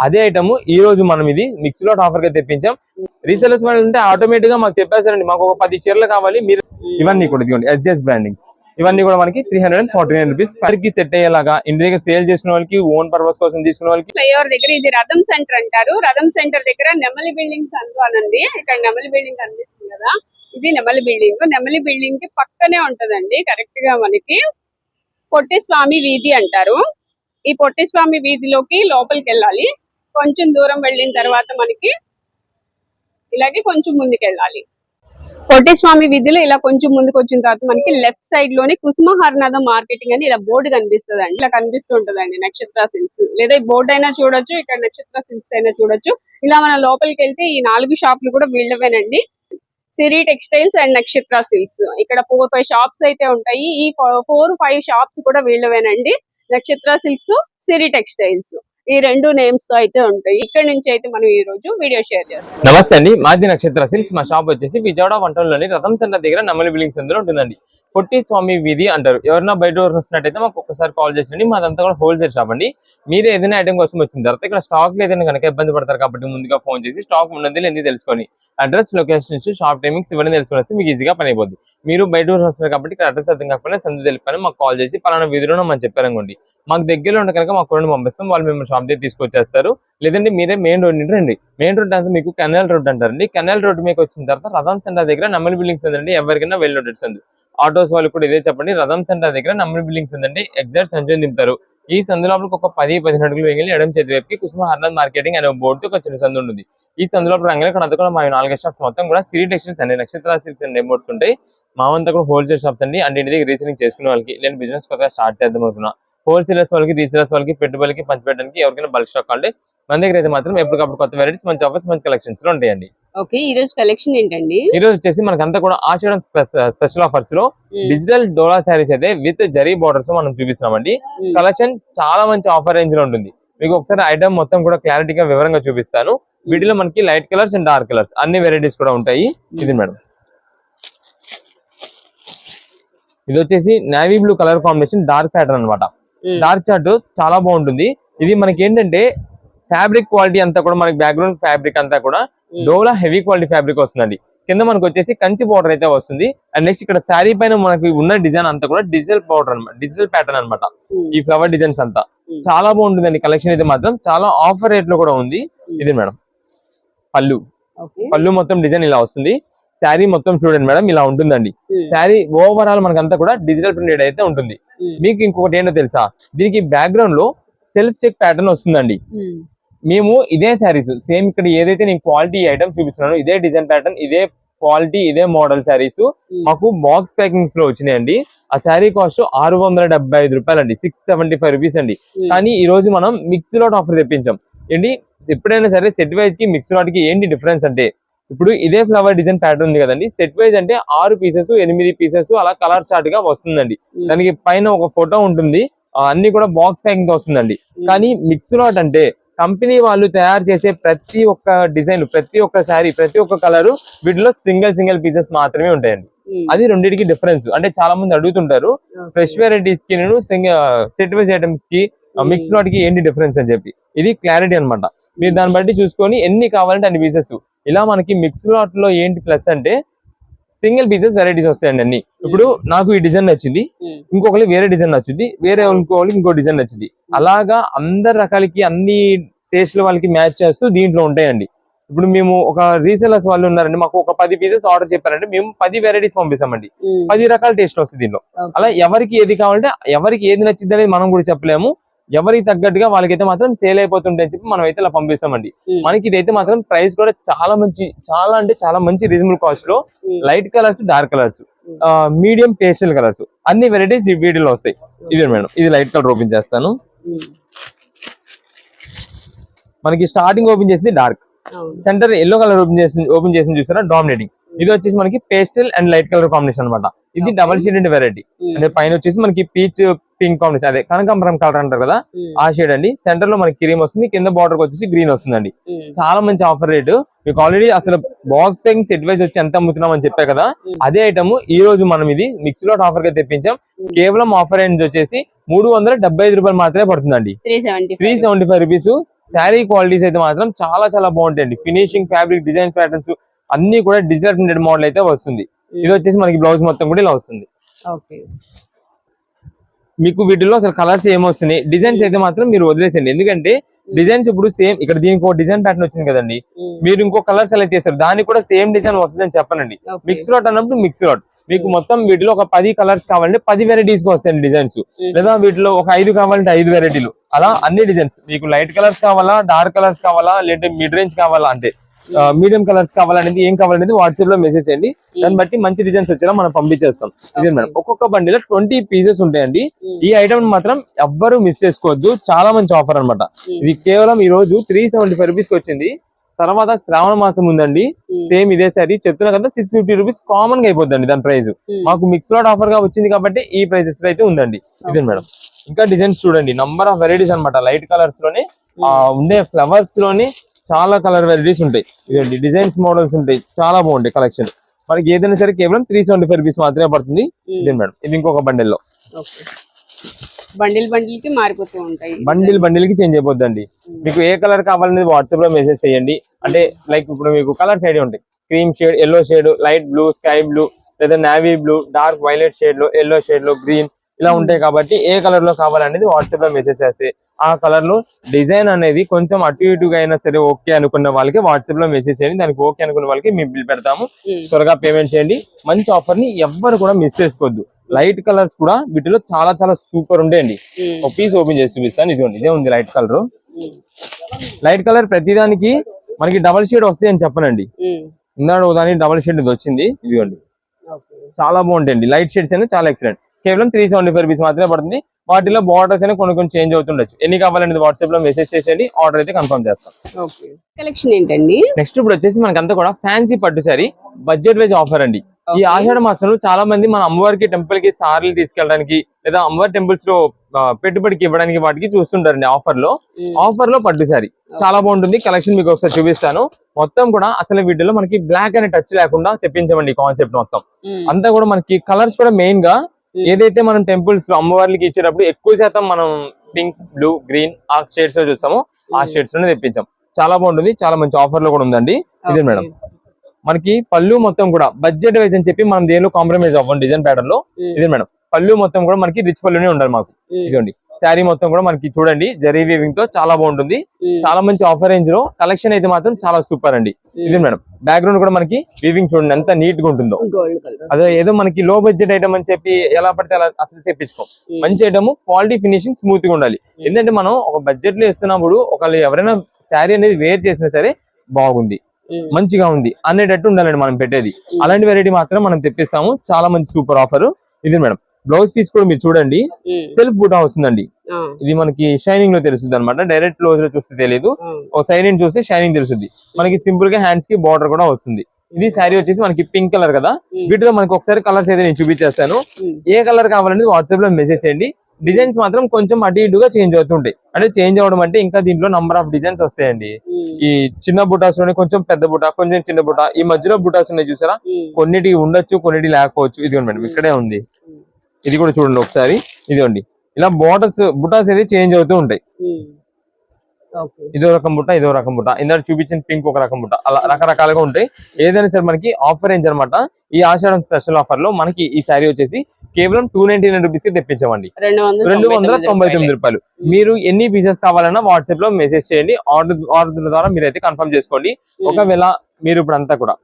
అదే ఐటమ్ ఈ రోజు మనం ఇది మిక్స్ లాట్ ఆఫర్ గా తెప్పించాం. రీసెలర్స్ వాళ్ళు అంటే ఆటోమేటిక్ గా మాకు చెప్పేసారండి, మాకు ఒక 10 చీరలు కావాలి, మీరు ఇవన్నీ కూడా ఇదిగోండి SGS బ్రాండింగ్స్, ఇవన్నీ కూడా మనకి 349 రూపీస్ కి సెట్ అయ్యేలాగా ఇంటి దగ్గర సేల్ చేసుకునే వాళ్ళకి, ఓన్ పర్పస్ కోసం తీసుకునే వాళ్ళకి. ఫ్లైఓవర్ దగ్గర ఇది రథం సెంటర్ అంటారు. రథం సెంటర్ దగ్గర నెమలి బిల్డింగ్స్ అనండి. ఇక్కడ నెమలి బిల్డింగ్ కనిపిస్తుంది కదా, ఇది నెమలి బిల్డింగ్. నెమలి బిల్డింగ్ కి పక్కనే ఉంటదండి కరెక్ట్ గా మనకి పొట్టి స్వామి వీధి అంటారు. ఈ పొట్టి స్వామి వీధిలోకి లోపలికి వెళ్ళాలి. కొంచెం దూరం వెళ్ళిన తర్వాత మనకి ఇలాగే కొంచెం ముందుకు వెళ్ళాలి. పొట్టి స్వామి వీధిలో ఇలా కొంచెం ముందుకు వచ్చిన తర్వాత మనకి లెఫ్ట్ సైడ్ లోనే కుసుమహర్నాథం మార్కెటింగ్ అని ఇలా బోర్డు కనిపిస్తుంది అండి. ఇలా కనిపిస్తుంటదండి నక్షత్ర సిల్క్స్, లేదా ఈ బోర్డు అయినా చూడొచ్చు, ఇక్కడ నక్షత్ర సిల్క్స్ అయినా చూడొచ్చు. ఇలా మన లోపలికి వెళ్తే ఈ 4 షాపులు కూడా వీళ్ళవేనండి. సిరి టెక్స్టైల్స్ అండ్ నక్షత్ర సిల్క్స్. ఇక్కడ 4-5 షాప్స్ అయితే ఉంటాయి. ఈ 4-5 షాప్స్ కూడా వీళ్ళవేనండి. నక్షత్ర సిల్క్స్, సిరి టెక్స్టైల్స్, ఈ 2 నేమ్స్ తో అయితే ఉంటాయి. ఇక్కడ నుంచి అయితే మనం ఈ రోజు వీడియో షేర్ చేస్తాం. నమస్తే అండి, మాది నక్షత్ర సిల్క్స్. మా షాప్ వచ్చేసి విజయవాడ వంటలోని రథం సెంటర్ దగ్గర నెమలి బిల్డింగ్స్ అందులో ఉంటుందండి. పొట్టి స్వామి వీధి అంటారు. ఎవరైనా బయట వస్తున్నట్టయితే మాకు ఒక్కసారి కాల్ చేసండి. మాదంతా కూడా హోల్సేల్ షాప్ అండి. మీరు ఏదైనా ఐటమ్ కోసం వచ్చిన తర్వాత ఇక్కడ స్టాక్ లేదని కనుక ఇబ్బంది పడతారు కాబట్టి ముందుగా ఫోన్ చేసి స్టాక్ ఉన్నది ఎందుకు తెలుసుకొని అడ్రస్, లొకేషన్స్, షాప్ టైమింగ్స్ ఇవన్నీ తెలుసుకుని మీకు ఈజీగా పని అయిపోద్ది. మీరు బయట వస్తున్నారు కాబట్టి ఇక్కడ అడ్రస్ అర్థం కాకపోయినా సందు తెలిపని మాకు కాల్ చేసి పలానా వీధిలో మనం చెప్పారనుకోండి, మాకు దగ్గరలో ఉంటే కనుక మాకు కొన్ని పంపిస్తాం. వాళ్ళు మేము షాప్ దగ్గర తీసుకొచ్చేస్తారు. లేదంటే మీరే మెయిన్ రోడ్ నుండి రండి. మెయిన్ రోడ్ అంటే మీకు కెనాల్ రోడ్ అంటారండి. కెనాల్ రోడ్ మీకు వచ్చిన తర్వాత రథం సెంటర్ దగ్గర నెమలి బిల్డింగ్స్ ఉందండి. ఎవరికైనా వెళ్ళి ఉంటుంది. ఆటోస్ వాళ్ళు కూడా ఇదే చెప్పండి. రథం సెంటర్ దగ్గర నెమలి బిల్డింగ్స్ ఉందండి. ఎగ్జాక్ట్ సంచయం దింపుతారు. ఈ సందు లోపలికి ఒక 10-15 అడుగులు వెళ్ళి ఎడం చేతి వైపుకి కుసుమహర్నాథ్ మార్కెటింగ్ అనే బోర్డు ఒక చిన్న సందు ఉంటుంది. ఈ సందు లోపల రంగులు ఇక్కడ అంతా కూడా మా 4 షాప్స్ మొత్తం కూడా సిరి టెక్స్టైల్స్ అండి, నక్షత్ర సిల్క్స్ అండ్ బోర్డ్స్ ఉంటాయి. మా అంతా కూడా హోల్సేల్ షాప్స్ అండి. అంటే ఇంటి దగ్గర రీసెలింగ్ చేసుకునే వాళ్ళకి, నేను బిజినెస్ కొత్తగా స్టార్ట్ చేద్దాం అనుకున్నా, హోల్సేలర్స్ వాళ్ళకి, రీసేలర్స్ వాళ్ళకి, పెట్టుబడికి పంచిపెట్టడానికి, ఎవరికైనా బల్క్ స్టాక్ కావాలి మన దగ్గర అయితే మాత్రం ఎప్పటికప్పుడు కొత్త వెరైటీస్, మంచి ఆఫర్స్, మంచి కలెక్షన్స్ లో ఉంటాయండి. ఓకే, ఈ రోజు కలెక్షన్ ఏంటండి? ఈ రోజు వచ్చేసి మనకంతా కూడా ఆషాఢం స్పెషల్ ఆఫర్స్ లో డిజిటల్ డోలా శారీస్ అయితే విత్ జరీ బోర్డర్స్ మనం చూపిస్తున్నామండి. కలెక్షన్ చాలా మంచి ఆఫర్ రేంజ్ లో ఉంటుంది. మీకు ఒకసారి ఐటమ్ మొత్తం కూడా క్లారిటీగా వివరంగా చూపిస్తాను. వీటిలో మనకి light colours and dark colours అన్ని వెరైటీస్ కూడా ఉంటాయి. ఇది మేడం, ఇది వచ్చేసి navy blue colour combination dark pattern అనమాట. డార్క్ చార్ట్ చాలా బాగుంటుంది. ఇది మనకి ఏంటంటే ఫ్యాబ్రిక్ క్వాలిటీ అంతా కూడా మనకి బ్యాక్గ్రౌండ్ ఫ్యాబ్రిక్ అంతా కూడా డోలా హెవీ క్వాలిటీ ఫ్యాబ్రిక్ వస్తుందండి. కింద మనకు వచ్చేసి కంచి బోర్డర్ అయితే వస్తుంది. అండ్ నెక్స్ట్ ఇక్కడ శారీ పైన మనకి ఉన్న డిజైన్ అంతా కూడా డిజిటల్ బోర్డర్ అనమాట, డిజిటల్ ప్యాటర్న్ అనమాట. ఈ ఫ్లవర్ డిజైన్స్ అంతా చాలా బాగుంటుందండి. కలెక్షన్ అయితే మాత్రం చాలా ఆఫర్ రేట్ లో కూడా ఉంది. ఇది మేడం పళ్ళు మొత్తం డిజైన్ ఇలా వస్తుంది. శారీ మొత్తం చూడండి మేడం, ఇలా ఉంటుందండి. శారీ ఓవరాల్ మనకంతా కూడా డిజిటల్ ప్రింటెడ్ అయితే ఉంటుంది. మీకు ఇంకొకటి ఏంటో తెలుసా, దీనికి బ్యాక్గ్రౌండ్ లో సెల్ఫ్ చెక్ ప్యాటర్న్ వస్తుందండి. మేము ఇదే శారీస్ సేమ్ ఇక్కడ ఏదైతే నేను క్వాలిటీ ఐటమ్ చూపిస్తున్నాను, ఇదే డిజైన్ ప్యాటర్న్, ఇదే క్వాలిటీ, ఇదే మోడల్ శారీస్ మాకు బాక్స్ ప్యాకింగ్స్ లో వచ్చినాయండి. ఆ శారీ కాస్ట్ 675 రూపాయలు అండి, 675 రూపీస్ అండి. కానీ ఈ రోజు మనం మిక్స్ లాట్ ఆఫర్ తెప్పించాం ఏంటి. ఎప్పుడైనా సరే సెట్ వైజ్ కి మిక్స్ లాట్ కి ఏంటి డిఫరెన్స్ అంటే, ఇప్పుడు ఇదే ఫ్లవర్ డిజైన్ ప్యాటర్న్ ఉంది కదండి, సెట్ వైజ్ అంటే 6 పీసెస్ 8 పీసెస్ అలా కలర్ చార్ట్ గా వస్తుందండి. దానికి పైన ఒక ఫోటో ఉంటుంది, అన్ని కూడా బాక్స్ ప్యాకింగ్ తో వస్తుందండి. కానీ మిక్స్ లాట్ అంటే కంపెనీ వాళ్ళు తయారు చేసే ప్రతి ఒక్క డిజైన్, ప్రతి ఒక్క శారీ, ప్రతి ఒక్క కలర్ వీటిలో సింగిల్ పీసెస్ మాత్రమే ఉంటాయండి. అది రెండింటికి డిఫరెన్స్. అంటే చాలా మంది అడుగుతుంటారు ఫ్రెష్ వెరైటీస్ కి సెట్ వైజ్ ఐటమ్స్ కి మిక్స్ లాట్ కి ఏంటి డిఫరెన్స్ అని చెప్పి. ఇది క్లారిటీ అనమాట. మీరు దాన్ని బట్టి చూసుకొని ఎన్ని కావాలంటే అన్ని పీసెస్. ఇలా మనకి మిక్స్ లాట్ లో ఏంటి ప్లస్ అంటే సింగిల్ పీసెస్ వెరైటీస్ వస్తాయండి అన్ని. ఇప్పుడు నాకు ఈ డిజైన్ నచ్చింది, ఇంకొకరికి వేరే డిజైన్ నచ్చింది, వేరే ఇంకొకరికి ఇంకో డిజైన్ నచ్చింది. అలాగా అందరి రకాలకి అన్ని టేస్ట్ల వాళ్ళకి మ్యాచ్ చేస్తూ దీంట్లో ఉంటాయండి. ఇప్పుడు మేము ఒక రీసెలర్స్ వాళ్ళు ఉన్నారండి, మాకు ఒక 10 పీసెస్ ఆర్డర్ చెప్పారంటే మేము 10 వెరైటీస్ పంపిస్తామండి. 10 రకాల టేస్ట్ వస్తుంది దీంట్లో. అలా ఎవరికి ఏది కావాలంటే ఎవరికి ఏది నచ్చింది అనేది మనం కూడా చెప్పలేము. ఎవరికి తగ్గట్టుగా వాళ్ళకైతే మాత్రం సేల్ అయిపోతుంటాయని చెప్పి మనం అయితే ఇలా పంపిస్తామండి. మనకి ఇదైతే మాత్రం ప్రైస్ కూడా చాలా మంచి, చాలా అంటే చాలా మంచి రీజనబుల్ కాస్ట్ లో light colours, dark colours, medium pastel colours అన్ని వెరైటీస్ ఈ వీడియోలో వస్తాయి. ఇది మేడం, ఇది లైట్ కలర్ ఓపెన్ చేస్తాను. మనకి స్టార్టింగ్ ఓపెన్ చేసింది dark, centre yellow colour open చేసింది చూసారా, డామినేటింగ్. ఇది వచ్చేసి మనకి pastel and light colour combination అనమాట. ఇది డబల్ షేడెడ్ వెరైటీ. అంటే పైన వచ్చేసి మనకి పింక్ కాంబినేషన్, అదే కనకాంబరం కలర్ అంటారు కదా ఆ షేడ్ అండి. సెంటర్ లో మనకి క్రీమ్ వస్తుంది, కింద బార్డర్ వచ్చేసి గ్రీన్ వస్తుందండి. చాలా మంచి ఆఫర్ రేటు. మీకు ఆల్రెడీ అసలు బాక్స్ ప్యాకింగ్ సెట్ వైజ్ వచ్చి ఎంత అమ్ముతున్నాం అని చెప్పా కదా, అదే ఐటమ్ ఈ రోజు మనం ఇది మిక్స్ లాట్ ఆఫర్ గా తెప్పించాం. కేవలం ఆఫర్ రేంజ్ వచ్చేసి 375 రూపాయలు మాత్రమే పడుతుందండి. 375 రూపీస్. శారీ క్వాలిటీస్ అయితే మాత్రం చాలా చాలా బాగుంటాయండి. ఫినిషింగ్, ఫ్యాబ్రిక్, డిజైన్స్, ప్యాటర్న్స్ అన్ని కూడా డిజిటల్ ప్రింటెడ్ మోడల్ అయితే వస్తుంది. ఇది వచ్చేసి మనకి బ్లౌజ్ మొత్తం కూడా ఇలా వస్తుంది. మీకు వీటిలో అసలు కలర్స్ ఏమొస్తున్నాయి, డిజైన్స్ అయితే మాత్రం మీరు వదిలేసండి. ఎందుకంటే డిజైన్స్ ఇప్పుడు సేమ్, ఇక్కడ దీనికి ఒక డిజైన్ ప్యాటర్న్ వచ్చింది కదండి, మీరు ఇంకో కలర్ సెలెక్ట్ చేస్తారు, దానికి కూడా సేమ్ డిజైన్ వస్తుంది అని చెప్పనండి. మిక్స్ లాట్ అన్నప్పుడు మిక్స్ లాట్. మీకు మొత్తం వీటిలో ఒక 10 కలర్స్ కావాలంటే 10 వెరైటీస్ వస్తాయండి డిజైన్స్. లేదా వీటిలో ఒక 5 కావాలంటే 5 వెరైటీలు, అలా అన్ని డిజైన్స్. మీకు లైట్ కలర్స్ కావాలా, డార్క్ కలర్స్ కావాలా, లేదంటే మిడ్ రేంజ్ కావాలా, అంటే మీడియం కలర్స్ కావాలనేది, ఏం కావాలనేది వాట్సాప్ లో మెసేజ్ చేయండి. దాన్ని బట్టి మంచి డిజైన్స్ వచ్చేలా మనం పంపించేస్తాం. ఇదే మేడం, ఒక్కొక్క బండిలో 20 పీసెస్ ఉంటాయండి. ఈ ఐటమ్ మాత్రం ఎవ్వరూ మిస్ చేసుకోవద్దు. చాలా మంచి ఆఫర్ అన్నమాట. ఇది కేవలం ఈ రోజు 375 రూపీస్ వచ్చింది. తర్వాత శ్రావణ మాసం ఉందండి, సేమ్ ఇదే సారీ చెప్తున్నా కదా, 650 రూపీస్ కామన్ గా అయిపోద్దండి దాని ప్రైస్. మాకు మిక్స్ లాట్ ఆఫర్ గా వచ్చింది కాబట్టి ఈ ప్రైసెస్ అయితే ఉందండి. ఇదే మేడం, ఇంకా డిజైన్స్ చూడండి, నంబర్ ఆఫ్ వెరైటీస్ అన్నమాట. లైట్ కలర్స్ లోనే ఉండే ఫ్లవర్స్ లోనే చాలా కలర్ వెరైటీస్ ఉంటాయి. ఇదండి డిజైన్స్, మోడల్స్ ఉంటాయి, చాలా బాగుంటాయి కలెక్షన్. మనకి ఏదైనా సరే కేవలం 375 రూపీస్ మాత్రమే పడుతుంది. ఇదే మేడం, ఇది ఇంకొక బండిల్లో. బండిల్ కి మారిపోతూ ఉంటాయి, బండిల్ కి చేంజ్ అయిపోద్దండి. మీకు ఏ కలర్ కావాలనేది వాట్సాప్ లో మెసేజ్ చేయండి. అంటే లైక్ ఇప్పుడు మీకు కలర్స్ ఐడియా ఉంటాయి, cream shade, yellow shade, light blue, sky blue, లేదా navy blue, dark violet shade లో, ఎల్లో షేడ్ లో, గ్రీన్, ఇలా ఉంటాయి. కాబట్టి ఏ కలర్ లో కావాలనేది వాట్సాప్ లో మెసేజ్ చేస్తే ఆ కలర్ లో డిజైన్ అనేది కొంచెం అటు ఇటుగా అయినా సరే ఓకే అనుకున్న వాళ్ళకి వాట్సాప్ లో మెసేజ్ చేయండి. దానికి ఓకే అనుకున్న వాళ్ళకి మేము బిల్ పెడతాము. త్వరగా పేమెంట్ చేయండి. మంచి ఆఫర్ ని ఎవ్వరు కూడా మిస్ చేసుకోవద్దు. లైట్ కలర్స్ కూడా వీటిలో చాలా చాలా సూపర్ ఉంటాయండి. ఒక పీస్ ఓపెన్ చేసి చూపిస్తాను. ఇదిగోండి, ఇదే ఉంది లైట్ కలర్. లైట్ కలర్ ప్రతిదానికి మనకి డబల్ షేడ్ వస్తాయి అని చెప్పనండి. ఇందాక దానికి డబల్ షేడ్ ఇది వచ్చింది. ఇదిగోండి, చాలా బాగుంటాయండి. లైట్ షేడ్స్ అయినా చాలా ఎక్సలెంట్. కేవలం 375 రూపీస్ మాత్రమే పడుతుంది. వాటిలో బార్డర్స్ అయినా కొన్ని చేంజ్ అవుతుండొచ్చు. ఎన్ని కావాలనేది వాట్సాప్ లో మెసేజ్ చేసేయండి, ఆర్డర్ అయితే కన్ఫర్మ్ చేస్తాం. కలెక్షన్ ఏంటండి నెక్స్ట్ ఇప్పుడు వచ్చేసి మనకంతా కూడా ఫ్యాన్సీ పట్టు సారీ బడ్జెట్ వైజ్ ఆఫర్ అండి. ఈ ఆషాఢ మాసంలో చాలా మంది మన అమ్మవారికి టెంపుల్ కి సారీలు తీసుకెళ్ళడానికి, లేదా అమ్మవారి టెంపుల్స్ లో పెట్టుబడికి ఇవ్వడానికి వాటికి చూస్తుంటారండి. ఆఫర్ లో పట్టు సారీ చాలా బాగుంటుంది. కలెక్షన్ మీకు ఒకసారి చూపిస్తాను. మొత్తం కూడా అసలు వీటిలో మనకి బ్లాక్ అనే టచ్ లేకుండా తెప్పించమండి. కాన్సెప్ట్ మొత్తం అంతా కూడా మనకి కలర్స్ కూడా మెయిన్ గా ఏదైతే మనం టెంపుల్స్ లో అమ్మవారికి ఇచ్చేటప్పుడు ఎక్కువ శాతం మనం పింక్, బ్లూ, గ్రీన్ ఆ షేడ్స్ లో చూస్తాము, ఆ షేడ్స్ లోనే తెప్పించాం. చాలా బాగుంటుంది. చాలా మంచి ఆఫర్ లో కూడా ఉందండి. ఇదే మేడం, మనకి పళ్ళు మొత్తం కూడా బడ్జెట్ వైజ్ అని చెప్పి మనం దేనిలో కాంప్రమైజ్ అవ్వం. డిజైన్ ప్యాటర్న్ లో ఇదే మేడం, పళ్ళు మొత్తం కూడా మనకి రిచ్ పళ్ళునే ఉండాలి మాకు. ఇదండి శారీ మొత్తం కూడా మనకి చూడండి జరీ వీవింగ్ తో చాలా బాగుంటుంది. చాలా మంచి ఆఫర్ రేంజ్ లో కలెక్షన్ అయితే మాత్రం చాలా సూపర్ అండి. ఇదే మేడం, బ్యాక్గ్రౌండ్ కూడా మనకి వీవింగ్ చూడండి ఎంత నీట్ గా ఉంటుందో. అదే ఏదో మనకి లో బడ్జెట్ ఐటమ్ అని చెప్పి ఎలా పడితే అలా అసలు తెప్పించుకో. మంచి ఐటమ్, క్వాలిటీ, ఫినిషింగ్ స్మూత్ గా ఉండాలి. ఎందుకంటే మనం ఒక బడ్జెట్ లో ఇస్తున్నప్పుడు ఒకళ్ళు ఎవరైనా శారీ అనేది వేర్ చేసినా సరే బాగుంది, మంచిగా ఉంది అనేటట్టు ఉండాలండి మనం పెట్టేది. అలాంటి వెరైటీ మాత్రం మనం తెప్పిస్తాము. చాలా మంచి సూపర్ ఆఫర్. ఇది మేడం, బ్లౌజ్ పీస్ కూడా మీరు చూడండి సెల్ఫ్ బూటా వస్తుందండి. ఇది మనకి షైనింగ్ లో తెలుస్తుంది అనమాట. డైరెక్ట్ క్లోజ్ లో చూస్తే తెలియదు, ఒక సైడ్ నుంచి చూస్తే షైనింగ్ తెలుస్తుంది. మనకి సింపుల్ గా హ్యాండ్స్ కి బార్డర్ కూడా వస్తుంది. ఇది శారీ వచ్చేసి మనకి పింక్ కలర్ కదా. వీటిలో మనకి ఒకసారి కలర్స్ అయితే నేను చూపించేస్తాను. ఏ కలర్ కావాలనేది వాట్సాప్ లో మెసేజ్ చేయండి. డిజైన్స్ మాత్రం కొంచెం అటు ఇటుగా చేంజ్ అవుతుంటాయి. అంటే చేంజ్ అవడం అంటే ఇంకా దీంట్లో నంబర్ ఆఫ్ డిజైన్స్ వస్తాయండి. ఈ చిన్న బుటాస్ లోనే కొంచెం పెద్ద బుటా, కొంచెం చిన్న బుటా, ఈ మధ్యలో బుటాస్ ఉన్నాయి చూసారా, కొన్నిటి ఉండొచ్చు, కొన్నిటి లేకపోవచ్చు. ఇదిగోండి మేడం, ఇక్కడే ఉంది. ఇది కూడా చూడండి ఒకసారి. ఇదిగోండి, ఇలా బోర్డర్స్ బుటాస్ అయితే చేంజ్ అవుతూ ఉంటాయి. ఇదో రకం బుట్ట, ఇదో రకం బుట్ట, ఇందాక చూపించిన పింక్ ఒక రకం బుట్ట, అలా రకరకాలుగా ఉంటాయి. ఏదైనా సరే మనకి ఆఫర్ రేంజ్ అనమాట. ఈ ఆషాఢం స్పెషల్ ఆఫర్ లో మనకి ఈ శారీ వచ్చేసి కేవలం 299 రూపీస్ కి తెప్పించామండి. 299 రూపాయలు. మీరు ఎన్ని పీసెస్ కావాలన్నా వాట్సాప్ లో మెసేజ్ చేయండి. ఆర్డర్ ద్వారా మీరైతే కన్ఫర్మ్ చేసుకోండి. ఒకవేళ మీరు ఇప్పుడు అంతా కూడా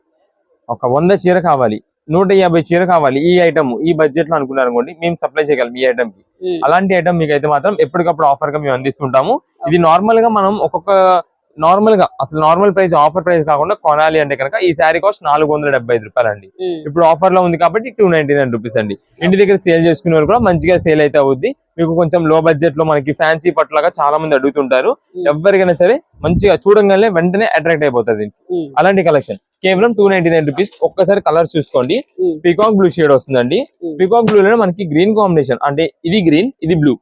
ఒక 100 చీర కావాలి, 150 చీర కావాలి, ఈ ఐటమ్ ఈ బడ్జెట్ లో అనుకున్నారు అనుకోండి, మేము సప్లై చేయగలం ఈ ఐటమ్ కి. అలాంటి ఐటమ్ మీకు అయితే మాత్రం ఎప్పటికప్పుడు ఆఫర్ గా మేము అందిస్తుంటాము. ఇది నార్మల్ గా మనం ఒక్కొక్క నార్మల్ గా అసలు నార్మల్ ప్రైస్, ఆఫర్ ప్రైస్ కాకుండా కొనాలి అంటే కనుక ఈ శారీ కాస్ట్ 475 రూపాయలు అండి. ఇప్పుడు ఆఫర్ లో ఉంది కాబట్టి 299 రూపీస్ అండి. ఇంటి దగ్గర సేల్ చేసుకునే వాళ్ళు కూడా మంచిగా సేల్ అయితే అవుద్ది. మీకు కొంచెం లో బడ్జెట్ లో మనకి ఫ్యాన్సీ పట్లాగా చాలా మంది అడుగుతుంటారు. ఎవరికైనా సరే మంచిగా చూడంగానే వెంటనే అట్రాక్ట్ అయిపోతుంది అలాంటి కలెక్షన్. కేవలం 299 రూపీస్. ఒక్కసారి కలర్ చూసుకోండి. పికాక్ బ్లూ షేడ్ వస్తుందండి. పికాక్ బ్లూ లో మనకి గ్రీన్ కాంబినేషన్, అంటే ఇది గ్రీన్, ఇది బ్లూ.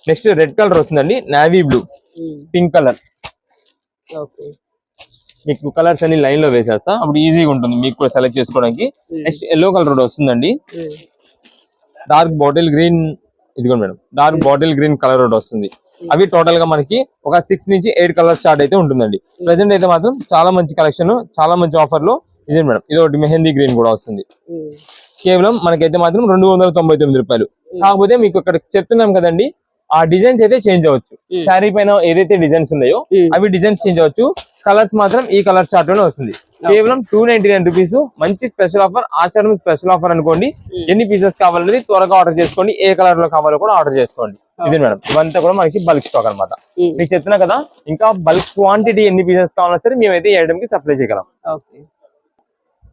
నెక్స్ట్ రెడ్ కలర్ వస్తుందండి, నావీ బ్లూ, పింక్ కలర్. మీకు కలర్స్ అన్ని లైన్ లో వేసేస్తా, అప్పుడు ఈజీగా ఉంటుంది మీకు కూడా సెలెక్ట్ చేసుకోవడానికి. నెక్స్ట్ ఎల్లో కలర్ వస్తుందండి, డార్క్ బాటిల్ గ్రీన్. ఇదిగోండి madam, dark bottle green colour ఒకటి వస్తుంది. అవి టోటల్ గా మనకి ఒక 6 నుంచి 8 కలర్ స్టార్ట్ అయితే ఉంటుందండి. ప్రెసెంట్ అయితే మాత్రం చాలా మంచి కలెక్షన్, చాలా మంచి ఆఫర్ లో ఇదే మేడం. ఇది ఒకటి మెహందీ గ్రీన్ కూడా వస్తుంది. కేవలం మనకైతే మాత్రం 299 రూపాయలు. కాకపోతే మీకు ఇక్కడ చెప్తున్నాం కదండి, ఆ డిజైన్స్ అయితే చేంజ్ అవ్వచ్చు. శారీ పైన ఏదైతే డిజైన్స్ ఉన్నాయో అవి డిజైన్స్ చేంజ్ అవ్వచ్చు. కలర్స్ మాత్రం ఈ కలర్ చార్ట్ లోనే వస్తుంది. కేవలం 299 రూపీస్. మంచి స్పెషల్ ఆఫర్, ఆషాఢం స్పెషల్ ఆఫర్ అనుకోండి. ఎన్ని పీసెస్ కావాలనేది త్వరగా ఆర్డర్ చేసుకోండి. ఏ కలర్ లో కావాలో కూడా ఆర్డర్ చేసుకోండి. ఇది మేడం, ఇవంతా కూడా మనకి బల్క్ స్టాక్ అనమాట. మీకు చెప్తున్నా కదా, ఇంకా బల్క్ క్వాంటిటీ ఎన్ని పీసెస్ కావాలన్నా సరే మేమైతే కి సప్లై చేయగలం.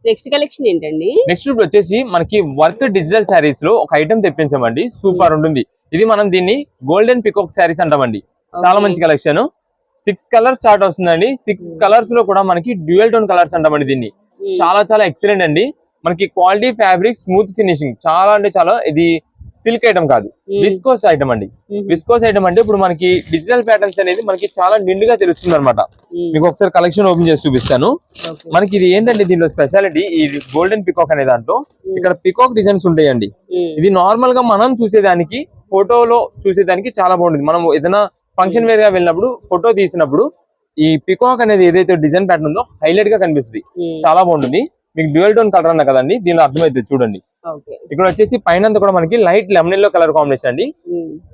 నెక్స్ట్ కలెక్షన్ ఏంటండి? నెక్స్ట్ వచ్చేసి మనకి వర్క్ డిజిటల్ శారీస్ లో ఒక ఐటమ్ తెప్పించామండి. సూపర్ ఉంటుంది ఇది. మనం దీన్ని గోల్డెన్ పికాక్ శారీస్ అంటామండి. చాలా మంచి కలెక్షన్. 6 కలర్స్ స్టార్ట్ వస్తుందండి. 6 కలర్స్ లో కూడా మనకి డ్యూయల్ టోన్ కలర్స్ అంటామండి దీన్ని. చాలా చాలా ఎక్సలెంట్ అండి. మనకి క్వాలిటీ ఫ్యాబ్రిక్, స్మూత్ ఫినిషింగ్, చాలా అంటే చాలా. ఇది సిల్క్ ఐటమ్ కాదు, విస్కోస్ ఐటమ్ అండి. విస్కోస్ ఐటమ్ అంటే ఇప్పుడు మనకి డిజిటల్ ప్యాటర్న్స్ అనేది మనకి చాలా నిండుగా తెలుస్తుంది అనమాట. మీకు ఒకసారి కలెక్షన్ ఓపెన్ చేసి చూపిస్తాను. మనకి ఇది ఏంటంటే దీనిలో స్పెషాలిటీ, ఈ గోల్డెన్ పికాక్ అనే దాంట్లో ఇక్కడ పికాక్ డిజైన్స్ ఉంటాయండి. ఇది నార్మల్ గా మనం చూసేదానికి, ఫోటోలో చూసేదానికి చాలా బాగుంటుంది. మనం ఏదైనా ఫంక్షన్ వేర్ గా వెళ్ళినప్పుడు ఫోటో తీసినప్పుడు ఈ పికాక్ అనేది ఏదైతే డిజైన్ ప్యాటర్న్ ఉందో హైలైట్ గా కనిపిస్తుంది. చాలా బాగుంటుంది. మీకు డ్యూయల్ టోన్ కలర్ అన్న కదండి, దీనిలో అర్థమైతుంది చూడండి. ఇక్కడ వచ్చేసి పైన కూడా మనకి light lemon yellow colour combination అండి.